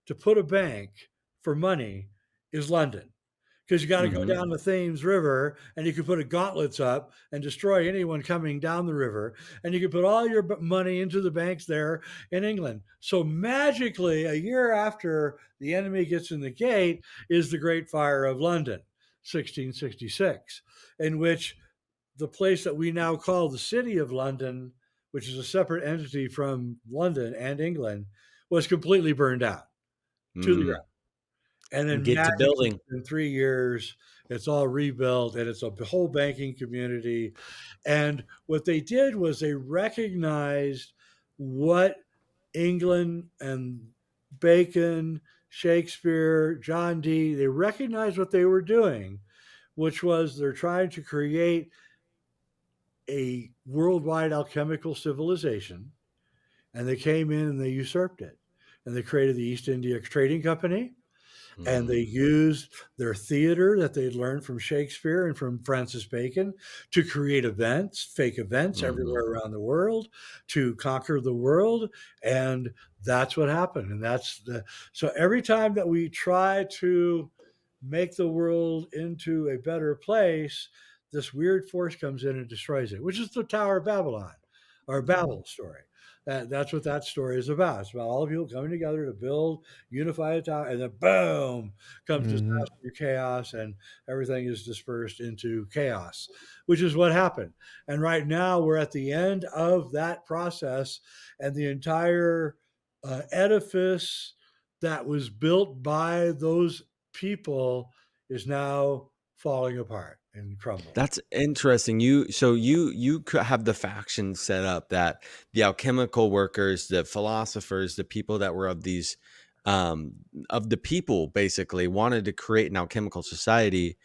[SPEAKER 1] to put a bank for money is London because you got to go
[SPEAKER 3] Mm-hmm.
[SPEAKER 1] down the Thames River and you can put a gauntlets up and destroy anyone coming down the river. And you can put all your money into the banks there in England. So magically, a year after the enemy gets in the gate is the Great Fire of London, 1666, in which the place that we now call the City of London, which is a separate entity from London and England, was completely burned out to the
[SPEAKER 3] Mm.
[SPEAKER 1] ground. And then
[SPEAKER 3] Get to
[SPEAKER 1] magically,
[SPEAKER 3] building.
[SPEAKER 1] in 3 years, it's all rebuilt and it's a whole banking community. And what they did was they recognized what England and Bacon, Shakespeare, John Dee, they recognized what they were doing, which was they're trying to create a worldwide alchemical civilization. And they came in and they usurped it. And they created the East India Trading Company, and they
[SPEAKER 3] Mm.
[SPEAKER 1] used their theater that they'd learned from Shakespeare and from Francis Bacon to create events, fake events
[SPEAKER 3] Mm-hmm.
[SPEAKER 1] everywhere around the world, to conquer the world. And that's what happened. And so every time that we try to make the world into a better place, this weird force comes in and destroys it, which is the Tower of Babylon or Babel story. That's what that story is about. It's about all of you coming together to build, unify a tower, and then boom comes
[SPEAKER 2] Mhm.
[SPEAKER 1] disaster, chaos, and everything is dispersed into chaos, which is what happened. And right now we're at the end of that process, and the entire edifice that was built by those people is now falling apart and crumbling.
[SPEAKER 3] That's interesting. You could have the factions set up that the alchemical workers, the philosophers, the people that were of these um of the people basically wanted to create an alchemical society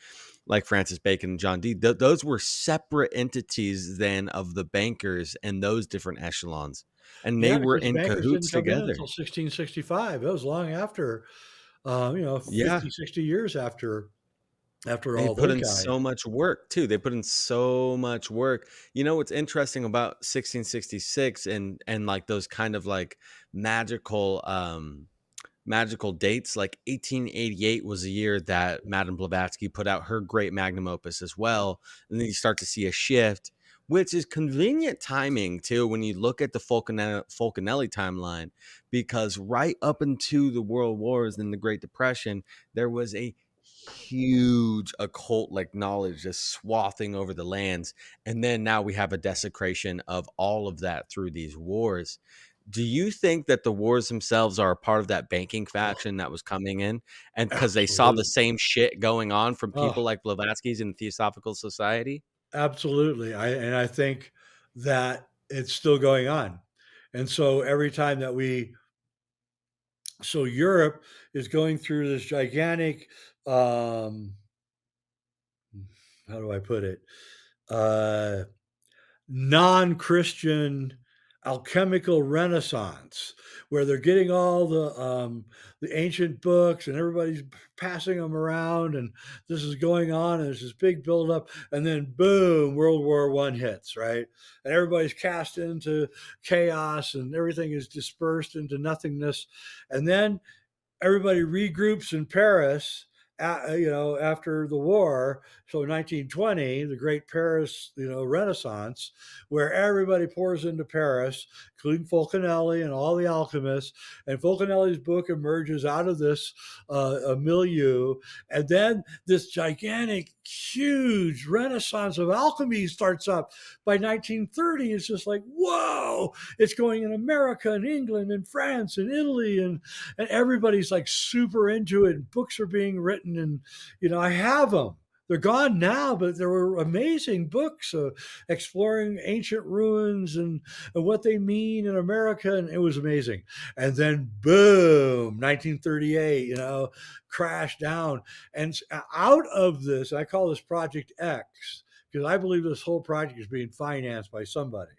[SPEAKER 3] like Francis Bacon and John Dee. Those were separate entities then of the bankers and those different echelons. And they
[SPEAKER 1] Yeah,
[SPEAKER 3] were
[SPEAKER 1] because the
[SPEAKER 3] in
[SPEAKER 1] bankers didn't
[SPEAKER 3] cahoots
[SPEAKER 1] come in
[SPEAKER 3] together.
[SPEAKER 1] until 1665. It was long after,
[SPEAKER 3] Yeah.
[SPEAKER 1] 50, 60 years after
[SPEAKER 3] They
[SPEAKER 1] all
[SPEAKER 3] put
[SPEAKER 1] those
[SPEAKER 3] in
[SPEAKER 1] guys.
[SPEAKER 3] so much work too. They put in so much work. You know what's interesting about 1666 and like those kind of like magical magical dates. Like 1888 was the year that Madame Blavatsky put out her great magnum opus as well. And then you start to see a shift, which is convenient timing too when you look at the Fulcanelli timeline, because right up into the World Wars and the Great Depression, there was a huge occult like knowledge just swathing over the lands. And then now we have a desecration of all of that through these wars. Do you think that the wars themselves are a part of that banking
[SPEAKER 1] Oh,
[SPEAKER 3] faction that was coming in, and because they saw the
[SPEAKER 1] absolutely.
[SPEAKER 3] same shit going on from
[SPEAKER 1] Oh,
[SPEAKER 3] people like Blavatsky's in the Theosophical Society?
[SPEAKER 1] absolutely. I think that it's still going on. And so every time that Europe is going through this gigantic, um, how do I put it? Uh, non-Christian alchemical renaissance, where they're getting all the ancient books and everybody's passing them around, and this is going on, and there's this big buildup, and then boom, World War I hits, right? And everybody's cast into chaos, and everything is dispersed into nothingness, and then everybody regroups in Paris, after the war. So 1920, the Great Paris, Renaissance, where everybody pours into Paris, including Fulcanelli and all the alchemists. And Fulcanelli's book emerges out of this a milieu, and then this gigantic, huge Renaissance of alchemy starts up. By 1930, it's just like, whoa! It's going in America and England and France and Italy, and everybody's like super into it, and books are being written, and I have them. They're gone now, but there were amazing books exploring ancient ruins and what they mean in America, and it was amazing. And then boom, 1938, crashed down, and out of this, I call this Project X, because I believe this whole project is being financed by somebody.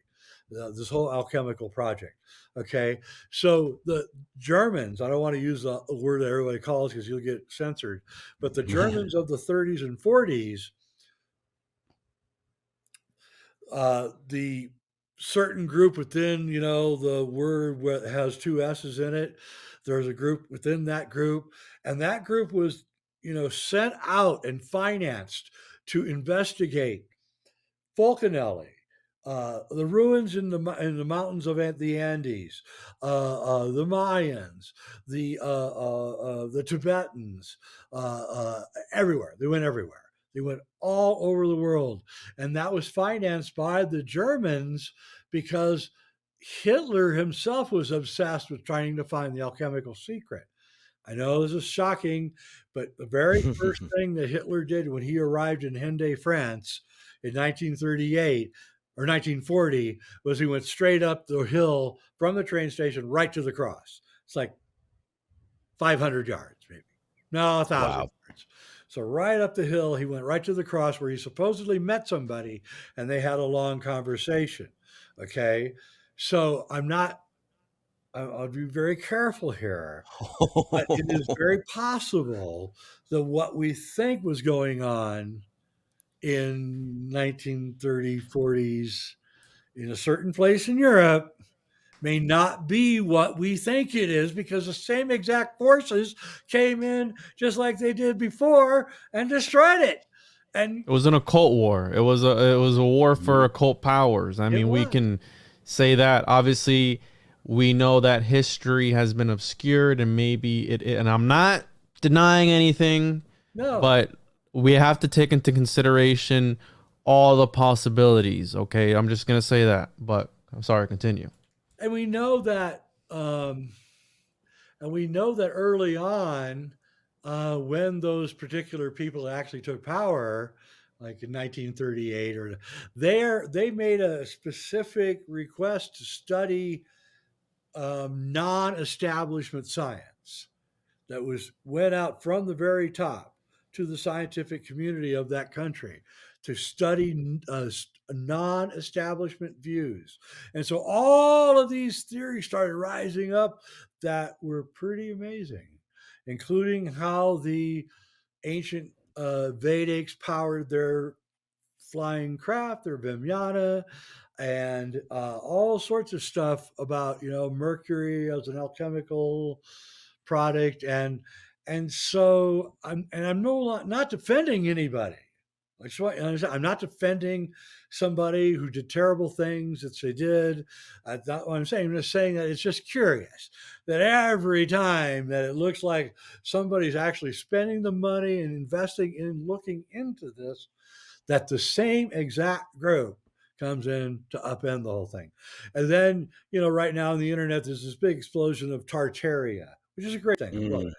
[SPEAKER 1] This whole alchemical project. Okay, so the Germans, I don't want to use a word that everybody calls because you'll get censored, but the Germans of the 30s and 40s, the certain group within, the word has two S's in it, there's a group within that group, and that group was, sent out and financed to investigate Fulcanelli, the ruins in the mountains of the Andes, the Mayans, the Tibetans, everywhere. They went everywhere. They went all over the world, and that was financed by the Germans because Hitler himself was obsessed with trying to find the alchemical secret. I know this is shocking, but the very first thing that Hitler did when he arrived in Hendaye, France in 1938 or 1940 was he went straight up the hill from the train station right to the cross. It's like 500 yards, maybe. No, 1,000
[SPEAKER 3] Wow.
[SPEAKER 1] yards. So right up the hill, he went right to the cross where he supposedly met somebody and they had a long conversation. Okay. So I'll be very careful here, but it is very possible that what we think was going on in 1930s, 40s in a certain place in Europe may not be what we think it is, because the same exact forces came in just like they did before and destroyed it. And
[SPEAKER 2] It was an occult war. It was a war for
[SPEAKER 3] Mhm.
[SPEAKER 2] occult powers. I
[SPEAKER 1] it
[SPEAKER 2] mean, we
[SPEAKER 1] was.
[SPEAKER 2] can say that. Obviously, we know that history has been obscured, and maybe and I'm not denying anything,
[SPEAKER 1] No.
[SPEAKER 2] but we have to take into consideration all the possibilities. Okay, I'm just gonna say that. But I'm sorry. Continue.
[SPEAKER 1] And we know that early on, when those particular people actually took power, like in 1938, or they made a specific request to study non-establishment science that went out from the very top to the scientific community of that country to study non-establishment views. And so all of these theories started rising up that were pretty amazing, including how the ancient Vedics powered their flying craft, their Vimyana, and all sorts of stuff about Mercury as an alchemical product, and so I'm not defending anybody. I'm not defending somebody who did terrible things that they did. That's not what I'm saying. I'm just saying that it's just curious that every time that it looks like somebody's actually spending the money and investing in looking into this, that the same exact group comes in to upend the whole thing. And then, right now on the internet, there's this big explosion of Tartaria, which is a great thing. I love it.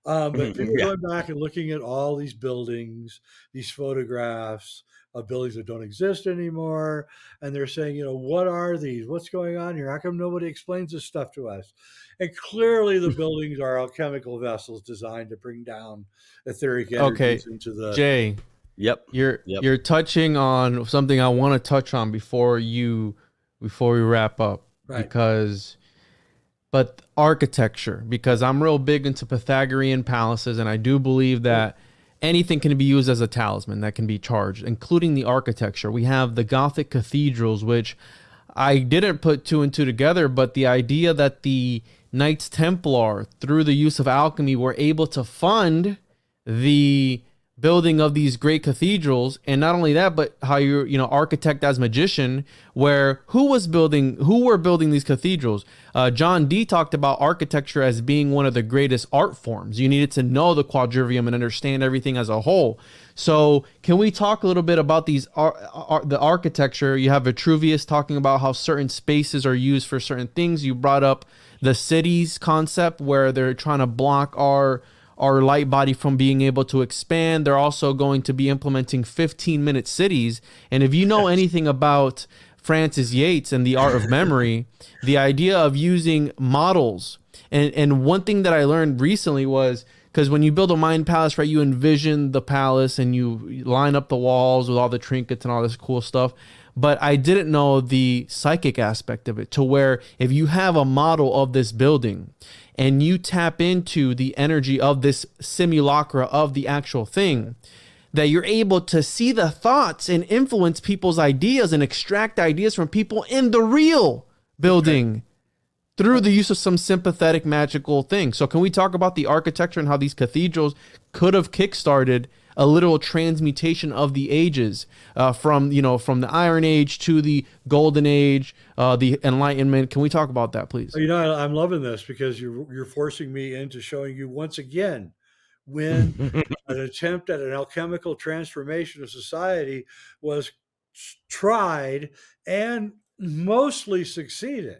[SPEAKER 1] But people
[SPEAKER 3] Yeah.
[SPEAKER 1] going back and looking at all these buildings, these photographs of buildings that don't exist anymore, and they're saying, what are these? What's going on here? How come nobody explains this stuff to us? And clearly, the buildings are alchemical vessels designed to bring down etheric
[SPEAKER 2] Okay,
[SPEAKER 1] energies into the.
[SPEAKER 2] Jay,
[SPEAKER 3] Yep.
[SPEAKER 2] you're touching on something I want to touch on before we wrap up,
[SPEAKER 1] Right.
[SPEAKER 2] but architecture, because I'm real big into Pythagorean palaces, and I do believe that anything can be used as a talisman that can be charged, including the architecture. We have the Gothic cathedrals, which I didn't put two and two together, but the idea that the Knights Templar, through the use of alchemy, were able to fund the building of these great cathedrals, and not only that, but how you're architect as magician, where who were building these cathedrals. John Dee talked about architecture as being one of the greatest art forms. You needed to know the quadrivium and understand everything as a whole. So can we talk a little bit about the architecture? You have Vitruvius talking about how certain spaces are used for certain things. You brought up the cities concept, where they're trying to block our light body from being able to expand. They're also going to be implementing 15-minute cities. And if you know anything about Francis Yates and the art of memory, the idea of using models. And one thing that I learned recently was, because when you build a mind palace, right, you envision the palace and you line up the walls with all the trinkets and all this cool stuff. But I didn't know the psychic aspect of it, to where if you have a model of this building and you tap into the energy of this simulacra of the actual thing, that you're able to see the thoughts and influence people's ideas and extract ideas from people in the real building through the use of some sympathetic magical thing. So can we talk about the architecture and how these cathedrals could have kickstarted a literal transmutation of the ages, from the Iron Age to the Golden Age, the Enlightenment? Can we talk about that, please?
[SPEAKER 1] I'm loving this because you're forcing me into showing you once again when an attempt at an alchemical transformation of society was tried and mostly succeeded.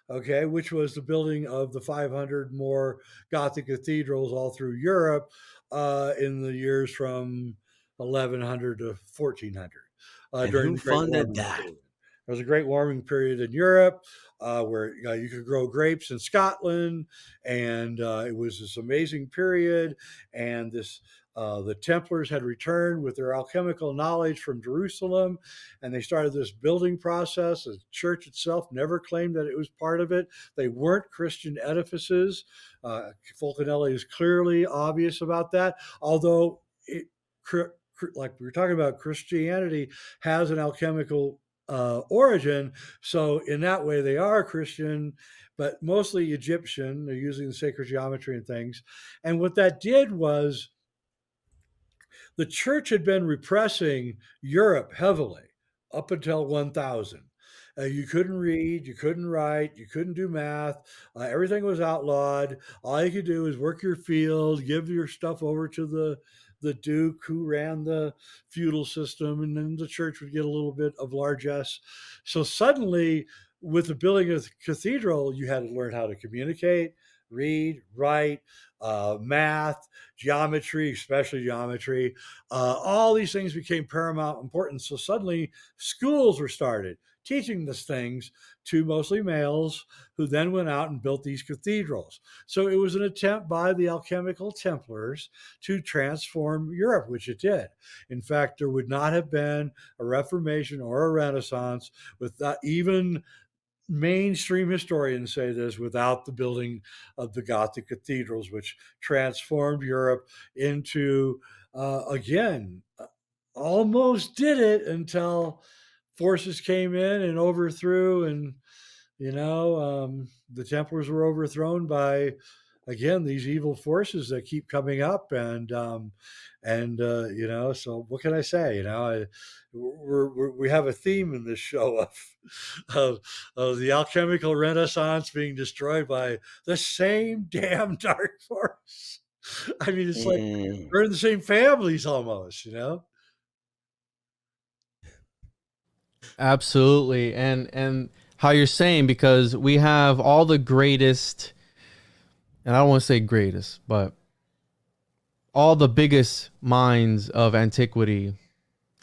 [SPEAKER 1] Okay, which was the building of the 500 more Gothic cathedrals all through Europe in the years from 1100 to 1400
[SPEAKER 3] And
[SPEAKER 1] during
[SPEAKER 3] who
[SPEAKER 1] the Great
[SPEAKER 3] funded
[SPEAKER 1] Warming
[SPEAKER 3] that?
[SPEAKER 1] period. There was a great warming period in Europe where you could grow grapes in Scotland, and it was this amazing period. And the Templars had returned with their alchemical knowledge from Jerusalem, and they started this building process. The church itself never claimed that it was part of it. They weren't Christian edifices. Fulcanelli is clearly obvious about that, although like we were talking about, Christianity has an alchemical origin. So in that way, they are Christian, but mostly Egyptian. They're using the sacred geometry and things. And what that did was the church had been repressing Europe heavily up until 1000. You couldn't read, you couldn't write, you couldn't do math. Everything was outlawed. All you could do is work your field, give your stuff over to the duke who ran the feudal system, and then the church would get a little bit of largesse. So suddenly, with the building of the cathedral, you had to learn how to communicate, read, write, math, geometry, especially geometry. All these things became paramount importance. So suddenly, schools were started teaching these things to mostly males, who then went out and built these cathedrals. So it was an attempt by the alchemical Templars to transform Europe, which it did. In fact, there would not have been a Reformation or a Renaissance without, even mainstream historians say this, without the building of the Gothic cathedrals, which transformed Europe into, again, almost did it until forces came in and overthrew, and the Templars were overthrown by again, these evil forces that keep coming up, you know, so what can I say? You know, we have a theme in this show of of the alchemical renaissance being destroyed by the same damn dark force. I mean, it's like
[SPEAKER 3] Mm.
[SPEAKER 1] we're in the same families almost, you know.
[SPEAKER 2] Absolutely. And how you're saying, because we have all the greatest, and I don't want to say greatest, but all the biggest minds of antiquity,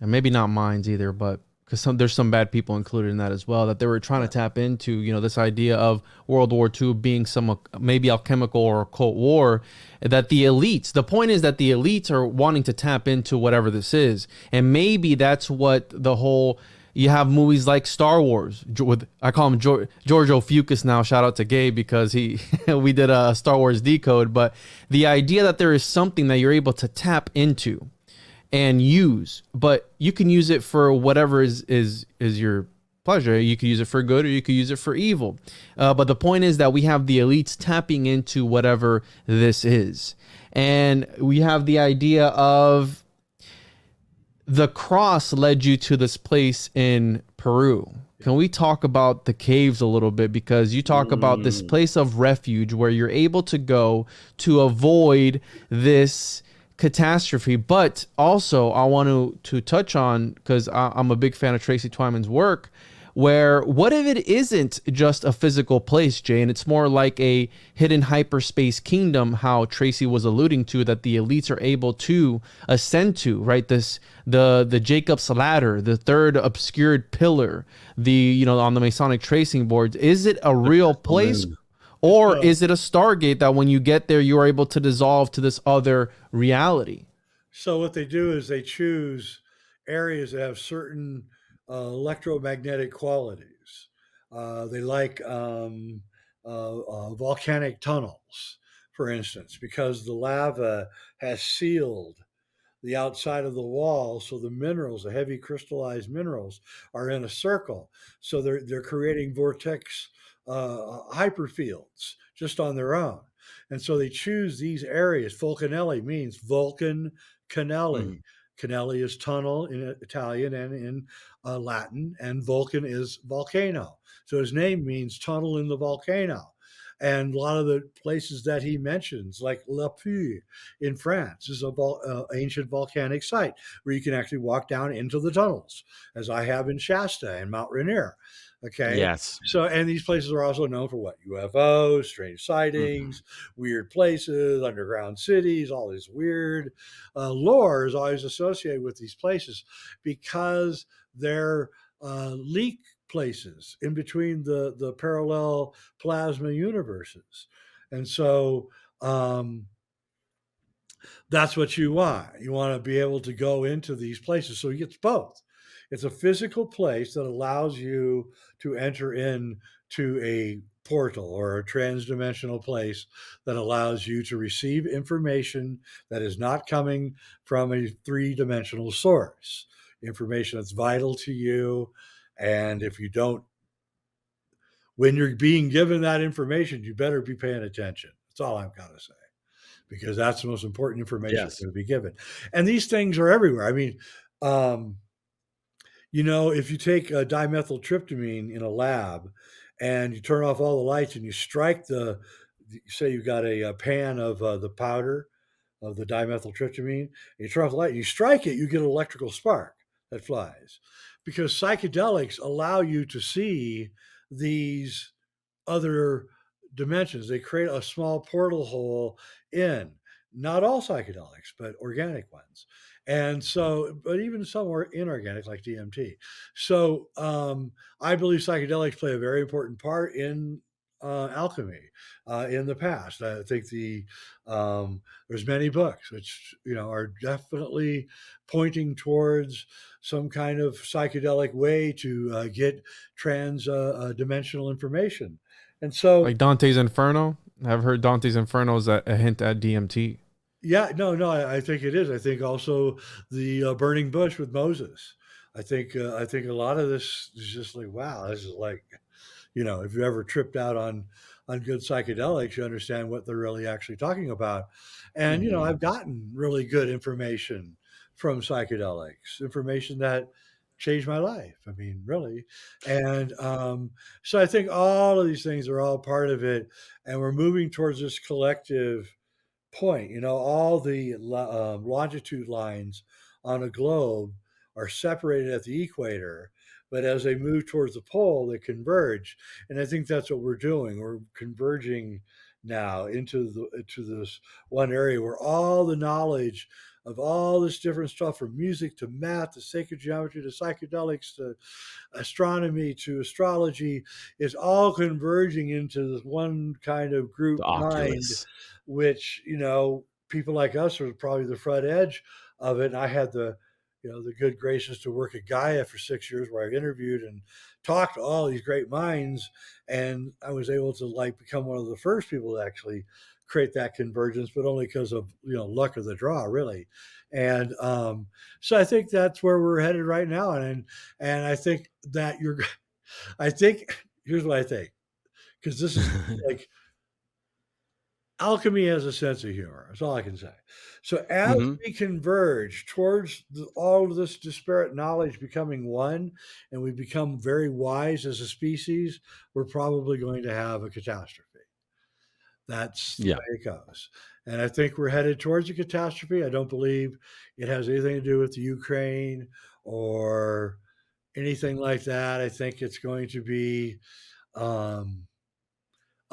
[SPEAKER 2] and maybe not minds either, but because there's some bad people included in that as well, that they were trying to tap into, you know, this idea of World War II being some maybe alchemical or occult war, that the elites, the point is that the elites are wanting to tap into whatever this is. And maybe that's what the whole, you have movies like Star Wars with, I call him George Fucus now. Shout out to Gabe because he we did a Star Wars decode. But the idea that there is something that you're able to tap into and use, but you can use it for whatever is your pleasure. You could use it for good or you could use it for evil. But the point is that we have the elites tapping into whatever this is, and we have the idea of the cross led you to this place in Peru. Can we talk about the caves a little bit? Because you talk about this
[SPEAKER 3] Mm.
[SPEAKER 2] place of refuge where you're able to go to avoid this catastrophe. But also, I want to touch on, because I'm a big fan of Tracy Twyman's work, where what if it isn't just a physical place, Jay, and it's more like a hidden hyperspace kingdom, how Tracy was alluding to, that the elites are able to ascend to, right? This the Jacob's ladder, the third obscured pillar, the, you know, on the Masonic tracing boards. Is it a real place?
[SPEAKER 3] Moon.
[SPEAKER 2] Or
[SPEAKER 1] So,
[SPEAKER 2] is it a Stargate that when you get there, you are able to dissolve to this other reality?
[SPEAKER 1] so what they do is they choose areas that have certain electromagnetic qualities. They like volcanic tunnels, for instance, because the lava has sealed the outside of the wall, so the minerals, the heavy crystallized minerals, are in a circle. So they're creating vortex hyperfields just on their own. And so they choose these areas. Fulcanelli means Vulcan Canelli.
[SPEAKER 3] Mhm.
[SPEAKER 1] Canelli is tunnel in Italian and in Latin, and Vulcan is volcano. So his name means tunnel in the volcano. And a lot of the places that he mentions, like La Puy in France, is a ancient volcanic site where you can actually walk down into the tunnels, as I have in Shasta and Mount Rainier. Okay.
[SPEAKER 3] Yes.
[SPEAKER 1] So, and these places are also known for what? UFOs, strange
[SPEAKER 3] Mhm.
[SPEAKER 1] sightings, weird places, underground cities, all this weird lore is always associated with these places because they're leak places in between the parallel plasma universes. And so, that's what you want. You want to be able to go into these places. So it's both. It's a physical place that allows you to enter in to a portal or a transdimensional place that allows you to receive information that is not coming from a three-dimensional source, information that's vital to you. And if you don't, when you're being given that information, you better be paying attention. That's all I'm going to say, because that's the most important information
[SPEAKER 3] Yes.
[SPEAKER 1] going to be given. And these things are everywhere. I mean, um, you know, if you take a dimethyltryptamine in a lab and you turn off all the lights and you strike say you've got a pan of the powder of the dimethyltryptamine, and you turn off the light and you strike it, you get an electrical spark that flies. Because psychedelics allow you to see these other dimensions. They create a small portal hole in not all psychedelics, but organic ones. And so, but even some are inorganic, like DMT. So, I believe psychedelics play a very important part in alchemy in the past. I think there's many books which are definitely pointing towards some kind of psychedelic way to get trans dimensional information. And so,
[SPEAKER 2] Like Dante's Inferno. I've heard Dante's Inferno is a hint at DMT.
[SPEAKER 1] yeah, no, I think it is. I think also the burning bush with Moses. I think a lot of this is just like, wow, this is like, if you ever tripped out on on good psychedelics, you understand what they're really actually talking about. And, I've gotten really good information from psychedelics, information that changed my life. I mean, really. And so I think all of these things are all part of it. And we're moving towards this collective point. All the longitude lines on a globe are separated at the equator, but as they move towards the pole, they converge. And I think that's what we're doing. We're converging now into this one area where all the knowledge of all this different stuff, from music to math to sacred geometry to psychedelics to astronomy to astrology, is all converging into this one kind of
[SPEAKER 3] The
[SPEAKER 1] group mind,
[SPEAKER 3] Oculus.
[SPEAKER 1] which, people like us are probably the front edge of it. And I had the good graces to work at Gaia for 6 years, where I interviewed and talked to all these great minds. And I was able to become one of the first people to actually create that convergence, but only because of, luck of the draw, really. And so I think that's where we're headed right now. And I think that I think, here's what I think, because this is like, alchemy has a sense of humor. That's all I can say. So as we converge towards all of this disparate knowledge becoming one, and we become very wise as a species, we're probably going to have a catastrophe. That's the way it goes. And I think we're headed towards a catastrophe. I don't believe it has anything to do with the Ukraine or anything like that. I think it's going to be a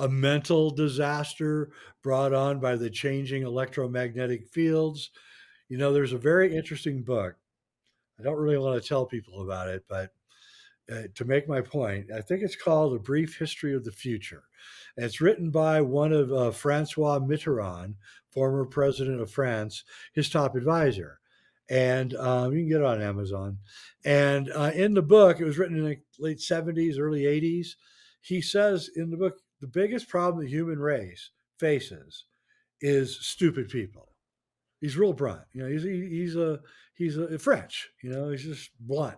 [SPEAKER 1] mental disaster brought on by the changing electromagnetic fields. There's a very interesting book. I don't really want to tell people about it, but to make my point, I think it's called A Brief History of the Future. And it's written by one of Francois Mitterrand, former president of France, his top advisor. And you can get it on Amazon. And in the book, it was written in the late 70s, early 80s. He says in the book, the biggest problem the human race faces is stupid people. He's real blunt. He's a French. He's just blunt,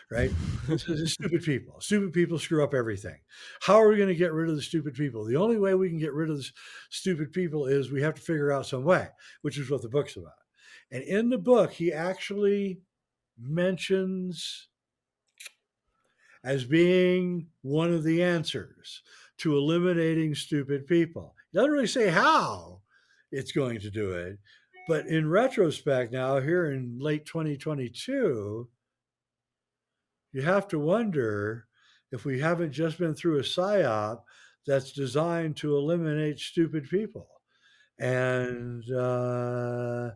[SPEAKER 1] right? It's stupid people. Stupid people screw up everything. How are we going to get rid of the stupid people? The only way we can get rid of the stupid people is we have to figure out some way, which is what the book's about. And in the book, he actually mentions as being one of the answers to eliminating stupid people. He doesn't really say how it's going to do it, but in retrospect, now here in late 2022, you have to wonder if we haven't just been through a psyop that's designed to eliminate stupid people. And so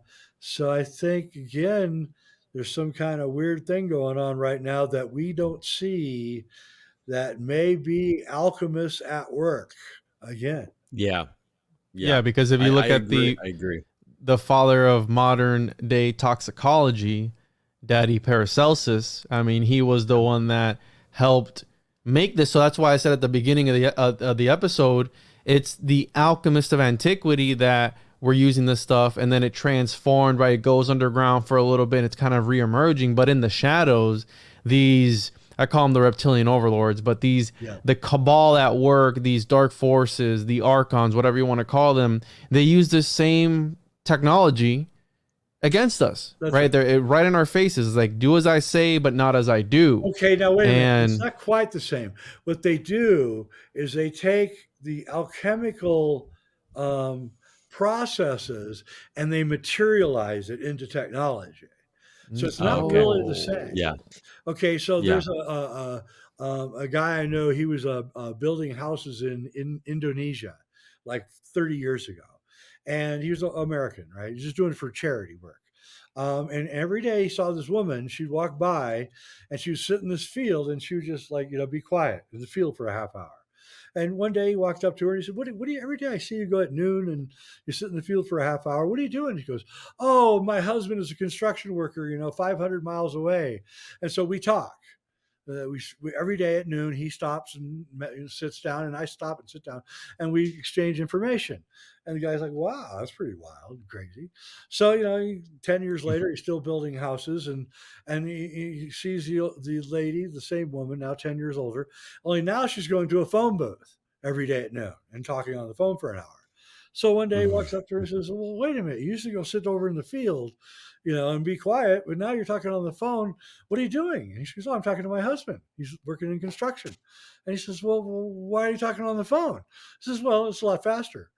[SPEAKER 1] I think, again, there's some kind of weird thing going on right now that we don't see, that may be alchemists at work again.
[SPEAKER 2] Yeah, because if you look at
[SPEAKER 3] I agree.
[SPEAKER 2] the father of modern day toxicology, Daddy Paracelsus, I mean, he was the one that helped make this. So that's why I said at the beginning of the episode, it's the alchemist of antiquity that were using this stuff, and then it transformed, right? It goes underground for a little bit, and it's kind of reemerging. But in the shadows, these, I call them the reptilian overlords, but the cabal at work, these dark forces, the archons, whatever you want to call them, they use this same technology against us. That's right? They're right in our faces. It's like, do as I say, but not as I do.
[SPEAKER 1] Okay, now wait a minute. It's not quite the same. What they do is they take the alchemical processes and they materialize it into technology. So it's not really the same.
[SPEAKER 3] Yeah.
[SPEAKER 1] Okay, so there's a guy I know. He was building houses in Indonesia like 30 years ago, and he was American, right? He's just doing it for charity work. And every day he saw this woman. She'd walk by, and she would sit in this field, and she would just be quiet in the field for a half hour. And one day he walked up to her and he said, what do you, every day I see you go at noon and you sit in the field for a half hour. What are you doing? She goes, oh, my husband is a construction worker, 500 miles away. And so we talk. We every day at noon, he stops and sits down, and I stop and sit down, and we exchange information. And the guy's like, wow, that's pretty wild and crazy. So, 10 years later, he's still building houses, and he sees the lady, the same woman, now 10 years older, only now she's going to a phone booth every day at noon and talking on the phone for an hour. So one day he
[SPEAKER 3] Mhm.
[SPEAKER 1] walks up to her and says, well, wait a minute. You used to go sit over in the field, and be quiet, but now you're talking on the phone. What are you doing? And she goes, oh, I'm talking to my husband. He's working in construction. And he says, well, why are you talking on the phone? He says, well, it's a lot faster.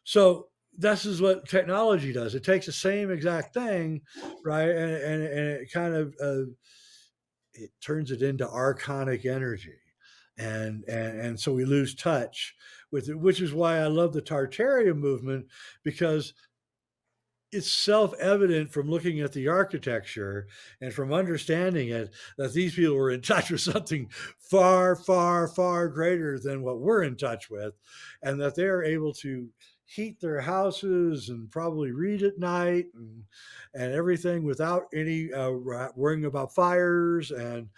[SPEAKER 1] So this is what technology does. It takes the same exact thing, right? And it kind of it turns it into archonic energy. And so we lose touch with it, which is why I love the Tartaria movement, because it's self-evident from looking at the architecture and from understanding it that these people were in touch with something far, far, far greater than what we're in touch with, and that they're able to heat their houses and probably read at night and everything without any worrying about fires, and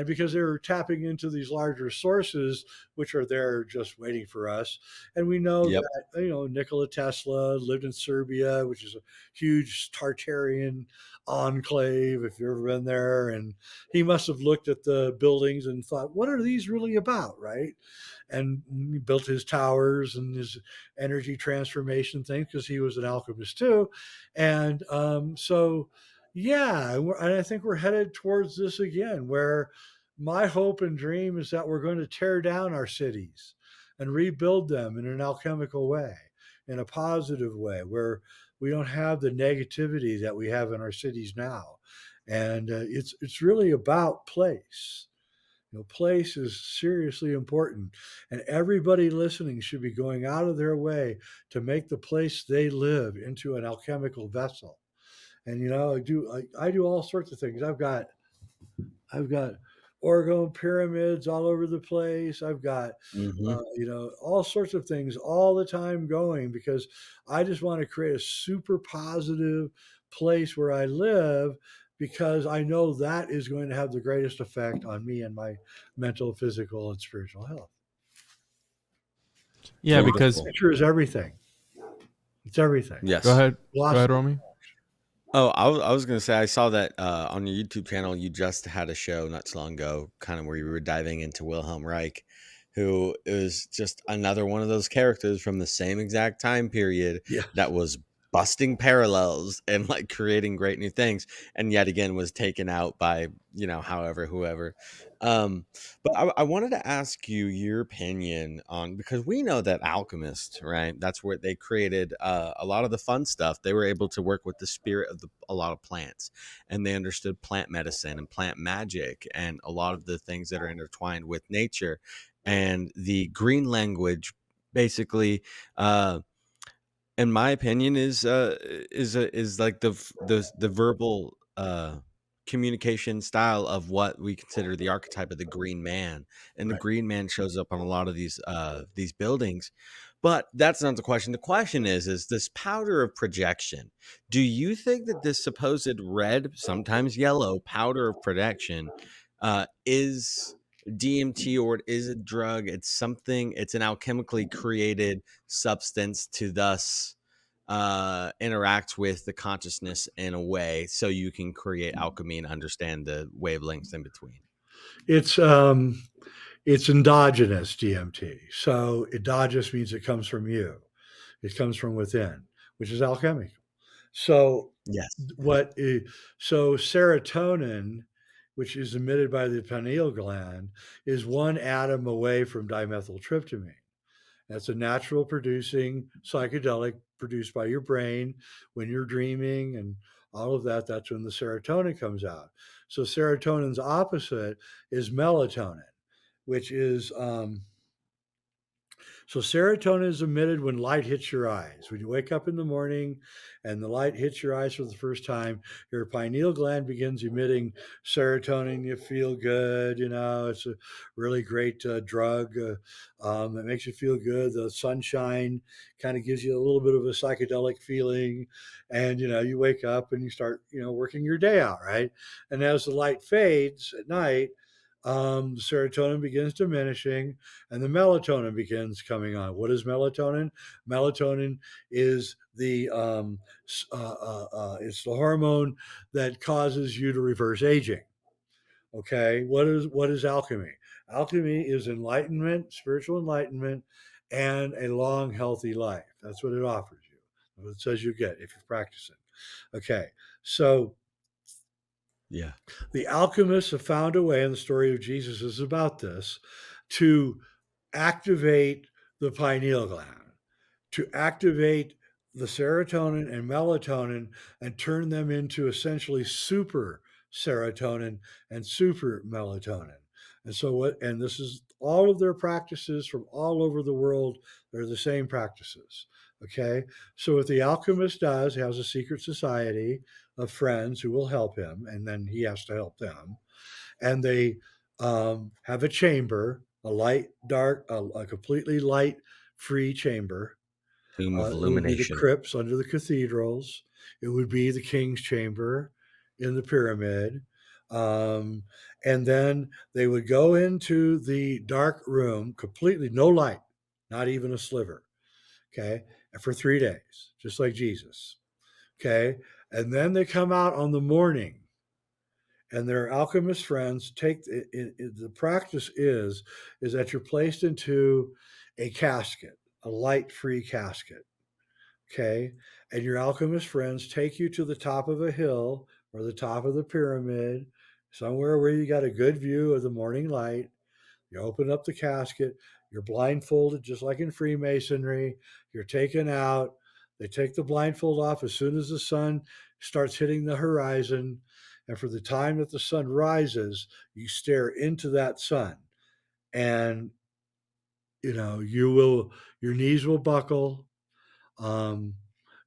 [SPEAKER 1] because they're tapping into these larger sources which are there just waiting for us. And we know
[SPEAKER 3] Yep.
[SPEAKER 1] that Nikola Tesla lived in Serbia, which is a huge Tartarian enclave, if you've ever been there. And he must have looked at the buildings and thought, what are these really about, right? And he built his towers and his energy transformation thing because he was an alchemist too. And yeah, and I think we're headed towards this again, where my hope and dream is that we're going to tear down our cities and rebuild them in an alchemical way, in a positive way, where we don't have the negativity that we have in our cities now. And it's really about place. Place is seriously important, and everybody listening should be going out of their way to make the place they live into an alchemical vessel. And I do all sorts of things. I've got orgone pyramids all over the place. I've got
[SPEAKER 3] Hmm.
[SPEAKER 1] all sorts of things all the time going, because I just want to create a super positive place where I live, because I know that is going to have the greatest effect on me and my mental, physical, and spiritual health.
[SPEAKER 2] Yeah,
[SPEAKER 1] So
[SPEAKER 2] because
[SPEAKER 3] Beautiful.
[SPEAKER 1] nature is everything. It's everything.
[SPEAKER 2] go
[SPEAKER 3] Yes.
[SPEAKER 2] ahead. Go ahead,
[SPEAKER 1] Philosophy.
[SPEAKER 2] Romy.
[SPEAKER 3] Oh, I was gonna say I saw that on your YouTube channel. You just had a show not too long ago, kind of where you were diving into Wilhelm Reich, who is just another one of those characters from the same exact time period
[SPEAKER 1] Yeah.
[SPEAKER 3] that was busting parallels and like creating great new things, and yet again was taken out by however whoever. Um, but I wanted to ask you your opinion on, because we know that alchemists, right? That's where they created a lot of the fun stuff. They were able to work with the spirit of a lot of plants, and they understood plant medicine and plant magic and a lot of the things that are intertwined with nature. And the green language, basically, in my opinion, is like the verbal communication style of what we consider the archetype of the green man. And the
[SPEAKER 1] Right.
[SPEAKER 3] green man shows up on a lot of these buildings. But that's not the question. The question is this powder of projection. Do you think that this supposed red, sometimes yellow powder of projection is DMT, or it is a drug? It's something, it's an alchemically created substance to thus interact with the consciousness in a way so you can create alchemy and understand the wavelengths in between.
[SPEAKER 1] It's it's endogenous DMT. So endogenous means it comes from you. It comes from within, which is alchemical. So
[SPEAKER 3] Yes.
[SPEAKER 1] what is, so serotonin, which is emitted by the pineal gland, is one atom away from dimethyltryptamine. That's a natural producing psychedelic produced by your brain when you're dreaming and all of that. That's when the serotonin comes out. So serotonin's opposite is melatonin, which is so serotonin is emitted when light hits your eyes. When you wake up in the morning and the light hits your eyes for the first time, your pineal gland begins emitting serotonin. You feel good. It's a really great drug that makes you feel good. The sunshine kind of gives you a little bit of a psychedelic feeling. And, you wake up and you start, working your day out, right? And as the light fades at night, the serotonin begins diminishing and the melatonin begins coming on. What is melatonin? Melatonin is it's the hormone that causes you to reverse aging. Okay, what is alchemy? Alchemy is enlightenment, spiritual enlightenment, and a long, healthy life. That's what it offers you. That's what it says you get if you're practicing. Okay, so
[SPEAKER 3] Yeah.
[SPEAKER 1] the alchemists have found a way, and the story of Jesus is about this, to activate the pineal gland, to activate the serotonin and melatonin and turn them into essentially super serotonin and super melatonin. And so what, and this is all of their practices from all over the world. They're the same practices. Okay. So what the alchemist does, he has a secret society of friends who will help him, and then he has to help them. And they have a chamber, a light, dark, a completely light free chamber.
[SPEAKER 3] Tomb of
[SPEAKER 1] It would be the
[SPEAKER 3] illumination.
[SPEAKER 1] crypts under the cathedrals. It would be the king's chamber in the pyramid. Um, and then they would go into the dark room, completely no light, not even a sliver. Okay. And for 3 days, just like Jesus. Okay. And then they come out on the morning, and their alchemist friends take the practice is that you're placed into a casket, a light free casket. Okay. And your alchemist friends take you to the top of a hill or the top of the pyramid, somewhere where you got a good view of the morning light. You open up the casket, you're blindfolded, just like in Freemasonry. You're taken out. They take the blindfold off as soon as the sun starts hitting the horizon. And for the time that the sun rises, you stare into that sun. And, your knees will buckle. Um,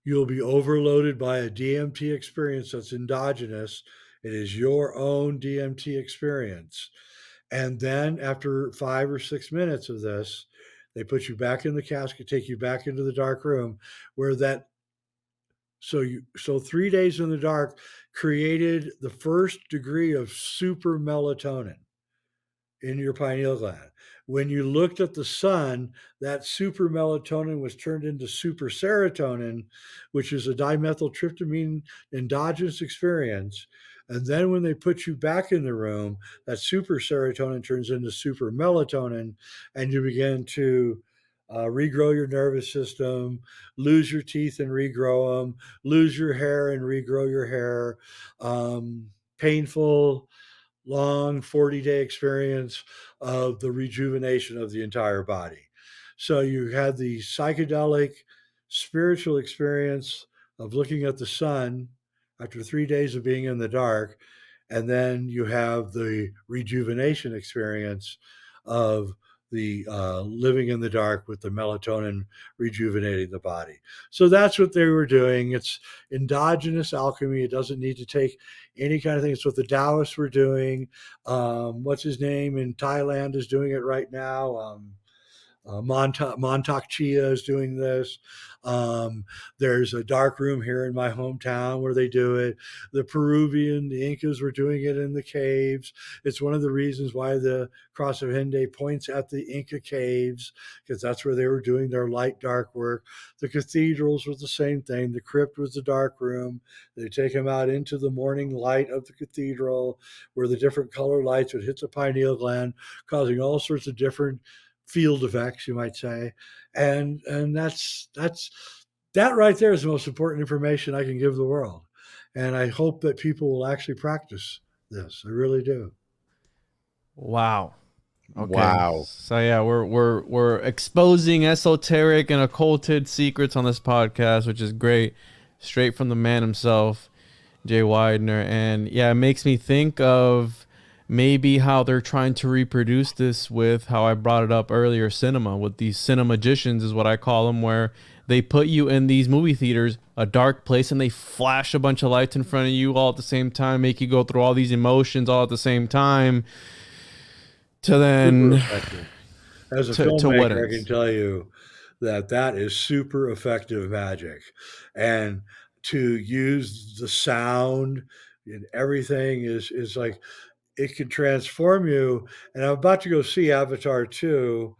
[SPEAKER 1] you'll be overloaded by a DMT experience that's endogenous. It is your own DMT experience. And then after 5 or 6 minutes of this, they put you back in the casket, take you back into the dark room where that so 3 days in the dark created the first degree of super melatonin in your pineal gland. When you looked at the sun, that super melatonin was turned into super serotonin, which is a dimethyltryptamine endogenous experience. And then when they put you back in the room, that super serotonin turns into super melatonin, and you begin to regrow your nervous system, lose your teeth and regrow them, lose your hair and regrow your hair. Painful, long 40-day experience of the rejuvenation of the entire body. So you had the psychedelic spiritual experience of looking at the sun after 3 days of being in the dark. And then you have the rejuvenation experience of the living in the dark with the melatonin rejuvenating the body. So that's what they were doing. It's endogenous alchemy. It doesn't need to take any kind of thing. It's what the Taoists were doing. What's his name in Thailand is doing it right now. Montauk Chia is doing this. There's a dark room here in my hometown where they do it. The Incas were doing it in the caves. It's one of the reasons why the Cross of Hendaye points at the Inca caves, because that's where they were doing their light dark work. The cathedrals was the same thing. The crypt was the dark room. They take them out into the morning light of the cathedral, where the different color lights would hit the pineal gland, causing all sorts of different field effects, you might say. And that right there is the most important information I can give the world. And I hope that people will actually practice this. I really do.
[SPEAKER 2] Wow. Okay.
[SPEAKER 3] Wow.
[SPEAKER 2] So yeah, we're exposing esoteric and occulted secrets on this podcast, which is great. Straight from the man himself, Jay Weidner. And yeah, it makes me think of maybe how they're trying to reproduce this with how I brought it up earlier, cinema, with these cinemagicians is what I call them, where they put you in these movie theaters, a dark place, and they flash a bunch of lights in front of you all at the same time, make you go through all these emotions all at the same time to then
[SPEAKER 1] Super effective. As a
[SPEAKER 2] to what
[SPEAKER 1] filmmaker, I can
[SPEAKER 2] ends.
[SPEAKER 1] tell you that that is super effective magic. And to use the sound and everything is like it can transform you. And I'm about to go see Avatar 2,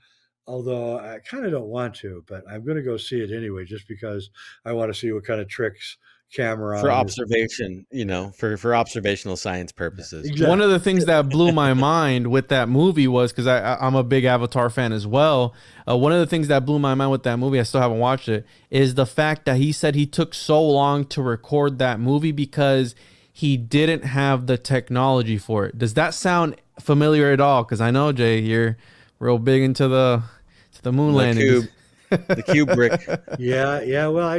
[SPEAKER 1] although I kind of don't want to, but I'm going to go see it anyway, just because I want to see what kind of tricks camera
[SPEAKER 3] For
[SPEAKER 1] on his.
[SPEAKER 3] observation, for observational science purposes.
[SPEAKER 2] One
[SPEAKER 1] Exactly.
[SPEAKER 2] of the things that blew my mind with that movie was because I'm a big Avatar fan as well. One of the things that blew my mind with that movie, I still haven't watched it, is the fact that he said he took so long to record that movie because he didn't have the technology for it. Does that sound familiar at all? Because I know, Jay, you're real big into the moon
[SPEAKER 3] The
[SPEAKER 2] landing.
[SPEAKER 3] cube brick.
[SPEAKER 1] Yeah. Well,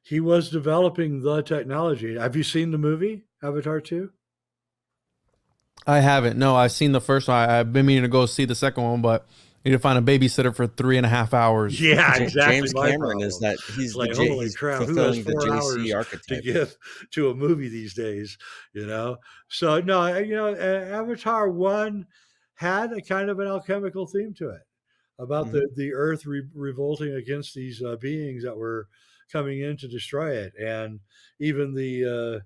[SPEAKER 1] he was developing the technology. Have you seen the movie Avatar 2?
[SPEAKER 2] I haven't. No, I've seen the first one. I've been meaning to go see the second one, but I need to find a babysitter for 3.5 hours.
[SPEAKER 1] Yeah, exactly
[SPEAKER 3] James
[SPEAKER 1] my
[SPEAKER 3] Cameron is
[SPEAKER 1] problem.
[SPEAKER 3] that
[SPEAKER 1] It's like, holy
[SPEAKER 3] he's
[SPEAKER 1] crap, who has
[SPEAKER 3] fulfilling the
[SPEAKER 1] 4 hours
[SPEAKER 3] JC
[SPEAKER 1] to
[SPEAKER 3] archetype.
[SPEAKER 1] give to a movie these days? So no, Avatar 1 had a kind of an alchemical theme to it about
[SPEAKER 3] Mhm.
[SPEAKER 1] the earth revolting against these beings that were coming in to destroy it, and even the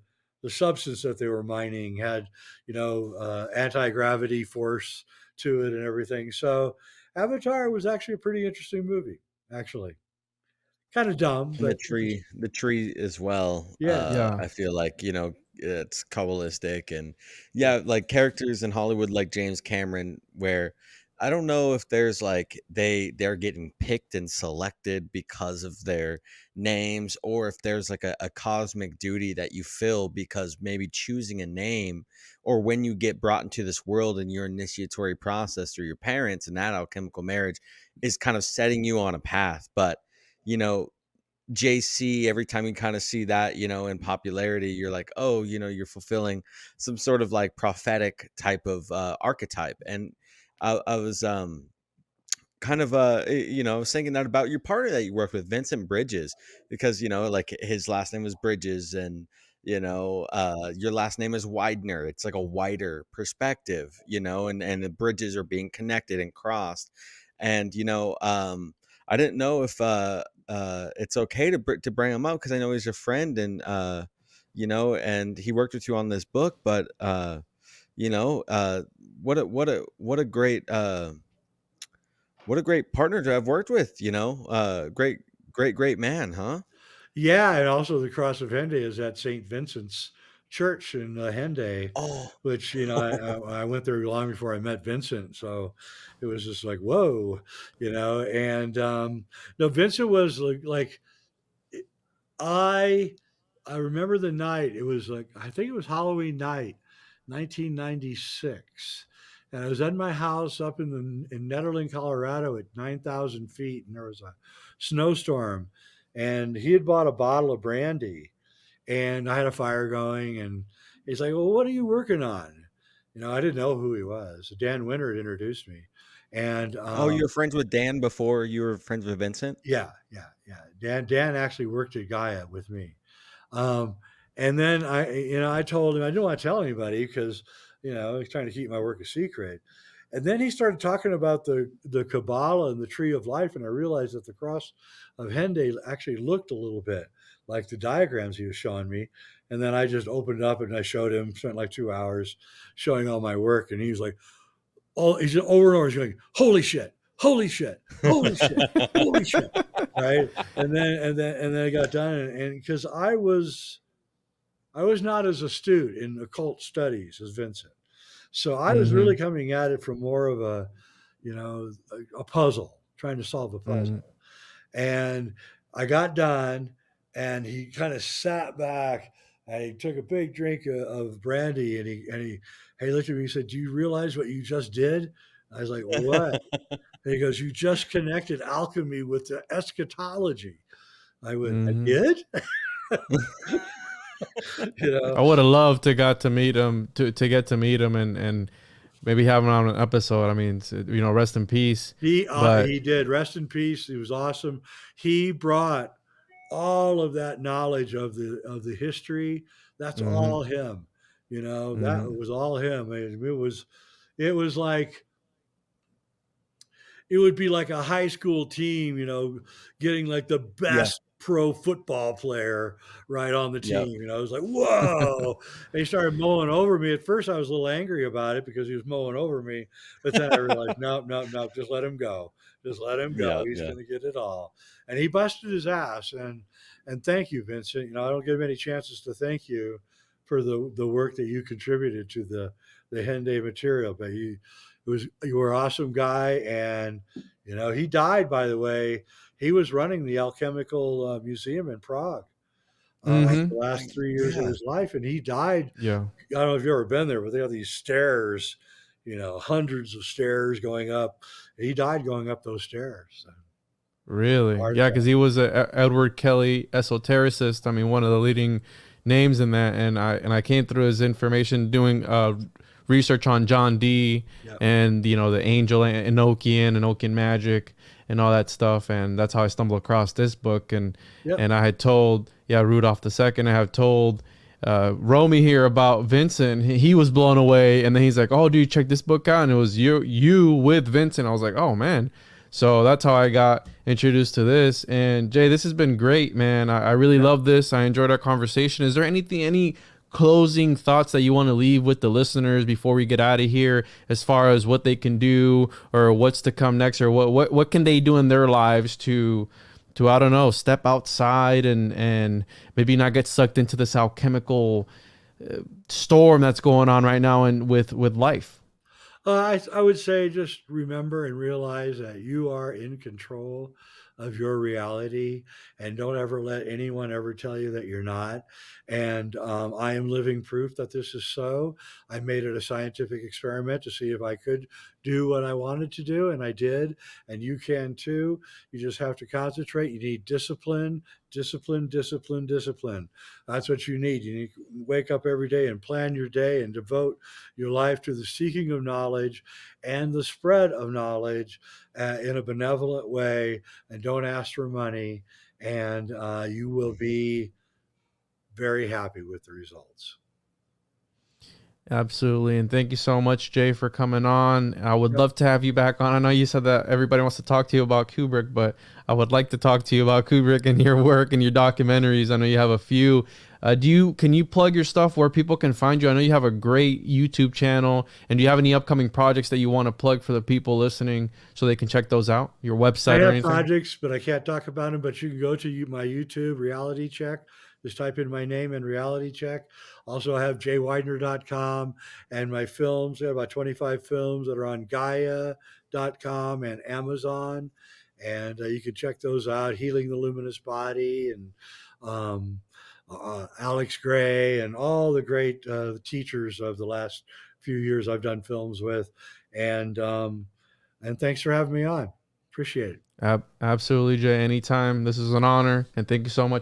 [SPEAKER 1] substance that they were mining had anti-gravity force to it and everything. So Avatar was actually a pretty interesting movie, actually. Kind of dumb,
[SPEAKER 3] And
[SPEAKER 1] but interesting.
[SPEAKER 3] the tree as well.
[SPEAKER 1] Yeah.
[SPEAKER 2] Yeah.
[SPEAKER 3] I feel like it's Kabbalistic, and yeah, like characters in Hollywood like James Cameron, where I don't know if there's like they're getting picked and selected because of their names, or if there's like a cosmic duty that you fill because maybe choosing a name, or when you get brought into this world and your initiatory process through your parents and that alchemical marriage is kind of setting you on a path, but you know JC, every time you kind of see that, in popularity, you're like, oh, you're fulfilling some sort of like prophetic type of archetype. And I was kind of I was thinking that about your partner that you worked with, Vincent Bridges, because like his last name was Bridges, and your last name is Weidner. It's like a wider perspective, and the bridges are being connected and crossed. And I didn't know if it's okay to bring him up because I know he's your friend, and and he worked with you on this book, but you know uh what a great partner to have worked with, great man, huh?
[SPEAKER 1] Yeah, and also the Cross of Hendaye is at St. Vincent's Church in Hendaye,
[SPEAKER 3] Oh.
[SPEAKER 1] which I went there long before I met Vincent, so it was just like whoa, And no, Vincent was like I I remember the night. It was like I think it was Halloween night, 1996, and I was at my house up in Nederland, Colorado, at 9,000 feet, and there was a snowstorm, and he had bought a bottle of brandy, and I had a fire going, and he's like, "Well, what are you working on?" I didn't know who he was. Dan Winter had introduced me, and
[SPEAKER 3] Oh, you were friends with Dan before you were friends with Vincent?
[SPEAKER 1] yeah. Dan actually worked at Gaia with me. Um, and then I told him I didn't want to tell anybody because, I was trying to keep my work a secret. And then he started talking about the Kabbalah and the Tree of Life, and I realized that the Cross of Hendaye actually looked a little bit like the diagrams he was showing me. And then I just opened it up and I showed him, spent like 2 hours showing all my work, and he was like, "Oh," he's over and over, he's going, "Holy shit, holy shit, holy shit, holy shit!" Right? And then I got done, and because I was not as astute in occult studies as Vincent. So I was
[SPEAKER 2] Mm-hmm.
[SPEAKER 1] really coming at it from more of a puzzle, trying to solve a
[SPEAKER 2] Mm-hmm.
[SPEAKER 1] puzzle. And I got done, and he kind of sat back and he took a big drink of brandy, and he looked at me and said, "Do you realize what you just did?" I was like, "What?" And he goes, "You just connected alchemy with the eschatology." I went, "I
[SPEAKER 2] Mm-hmm.
[SPEAKER 1] did?" you know,
[SPEAKER 2] I would have loved to got to meet him to get to meet him and maybe have him on an episode. I mean, rest in peace. But
[SPEAKER 1] he did. Rest in peace. He was awesome. He brought all of that knowledge of the history. That's
[SPEAKER 2] mm-hmm,
[SPEAKER 1] all him. That
[SPEAKER 2] mm-hmm,
[SPEAKER 1] was all him. It was like it would be like a high school team, getting like the
[SPEAKER 3] Yeah.
[SPEAKER 1] best pro football player right on the
[SPEAKER 3] Yep.
[SPEAKER 1] team. I was like, whoa. And he started mowing over me. At first, I was a little angry about it because he was mowing over me. But then I realized, no, no, no, just let him go. Just let him go.
[SPEAKER 3] Yeah.
[SPEAKER 1] He's
[SPEAKER 3] Yeah.
[SPEAKER 1] going to get it all. And he busted his ass. And thank you, Vincent. I don't get many chances to thank you for the work that you contributed to the Hendaye material. But you were an awesome guy. And, he died, by the way. He was running the Alchemical Museum in Prague
[SPEAKER 2] Mm-hmm.
[SPEAKER 1] the last 3 years of his life, and he died.
[SPEAKER 2] Yeah.
[SPEAKER 1] I don't know if you've ever been there, but they have these stairs, hundreds of stairs going up. He died going up those stairs. So,
[SPEAKER 2] Really?
[SPEAKER 1] heart
[SPEAKER 2] Yeah,
[SPEAKER 1] attack.
[SPEAKER 2] because he was a Edward Kelly esotericist. I mean, one of the leading names in that, and I came through his information doing research on John Dee
[SPEAKER 1] Yep.
[SPEAKER 2] and the angel Enochian magic and all that stuff, and that's how I stumbled across this book. And
[SPEAKER 1] Yep.
[SPEAKER 2] and I had told Rudolph II, I have told Romie here about Vincent. He was blown away, and then he's like, "Oh, dude, check this book out," and it was you with Vincent. I was like, "Oh man." So that's how I got introduced to this. And Jay, this has been great, man. I really love this. I enjoyed our conversation. Is there any closing thoughts that you want to leave with the listeners before we get out of here, as far as what they can do or what's to come next, or what can they do in their lives to I don't know, step outside and maybe not get sucked into this alchemical storm that's going on right now and with life?
[SPEAKER 1] I would say just remember and realize that you are in control of your reality, and don't ever let anyone ever tell you that you're not. And I am living proof that this is so. I made it a scientific experiment to see if I could do what I wanted to do, and I did. And you can too. You just have to concentrate. You need discipline, discipline, discipline, discipline. That's what you need. You need to wake up every day and plan your day and devote your life to the seeking of knowledge and the spread of knowledge in a benevolent way, and don't ask for money, and you will be very happy with the results.
[SPEAKER 2] Absolutely. And thank you so much, Jay, for coming on. I would
[SPEAKER 1] Yep.
[SPEAKER 2] love to have you back on. I know you said that everybody wants to talk to you about Kubrick, but I would like to talk to you about Kubrick and your work and your documentaries. I know you have a few. Can you plug your stuff where people can find you? I know you have a great YouTube channel. And do you have any upcoming projects that you want to plug for the people listening so they can check those out? Your website
[SPEAKER 1] I
[SPEAKER 2] or
[SPEAKER 1] have
[SPEAKER 2] anything?
[SPEAKER 1] projects, but I can't talk about them. But you can go to my YouTube, Reality Check. Just type in my name and Reality Check. Also, I have jayweidner.com, and my films. I have about 25 films that are on Gaia.com and Amazon. And you can check those out. Healing the Luminous Body, and um, Alex Gray, and all the great teachers of the last few years I've done films with. And thanks for having me on. Appreciate it.
[SPEAKER 2] Absolutely, Jay. Anytime. This is an honor. And thank you so much again.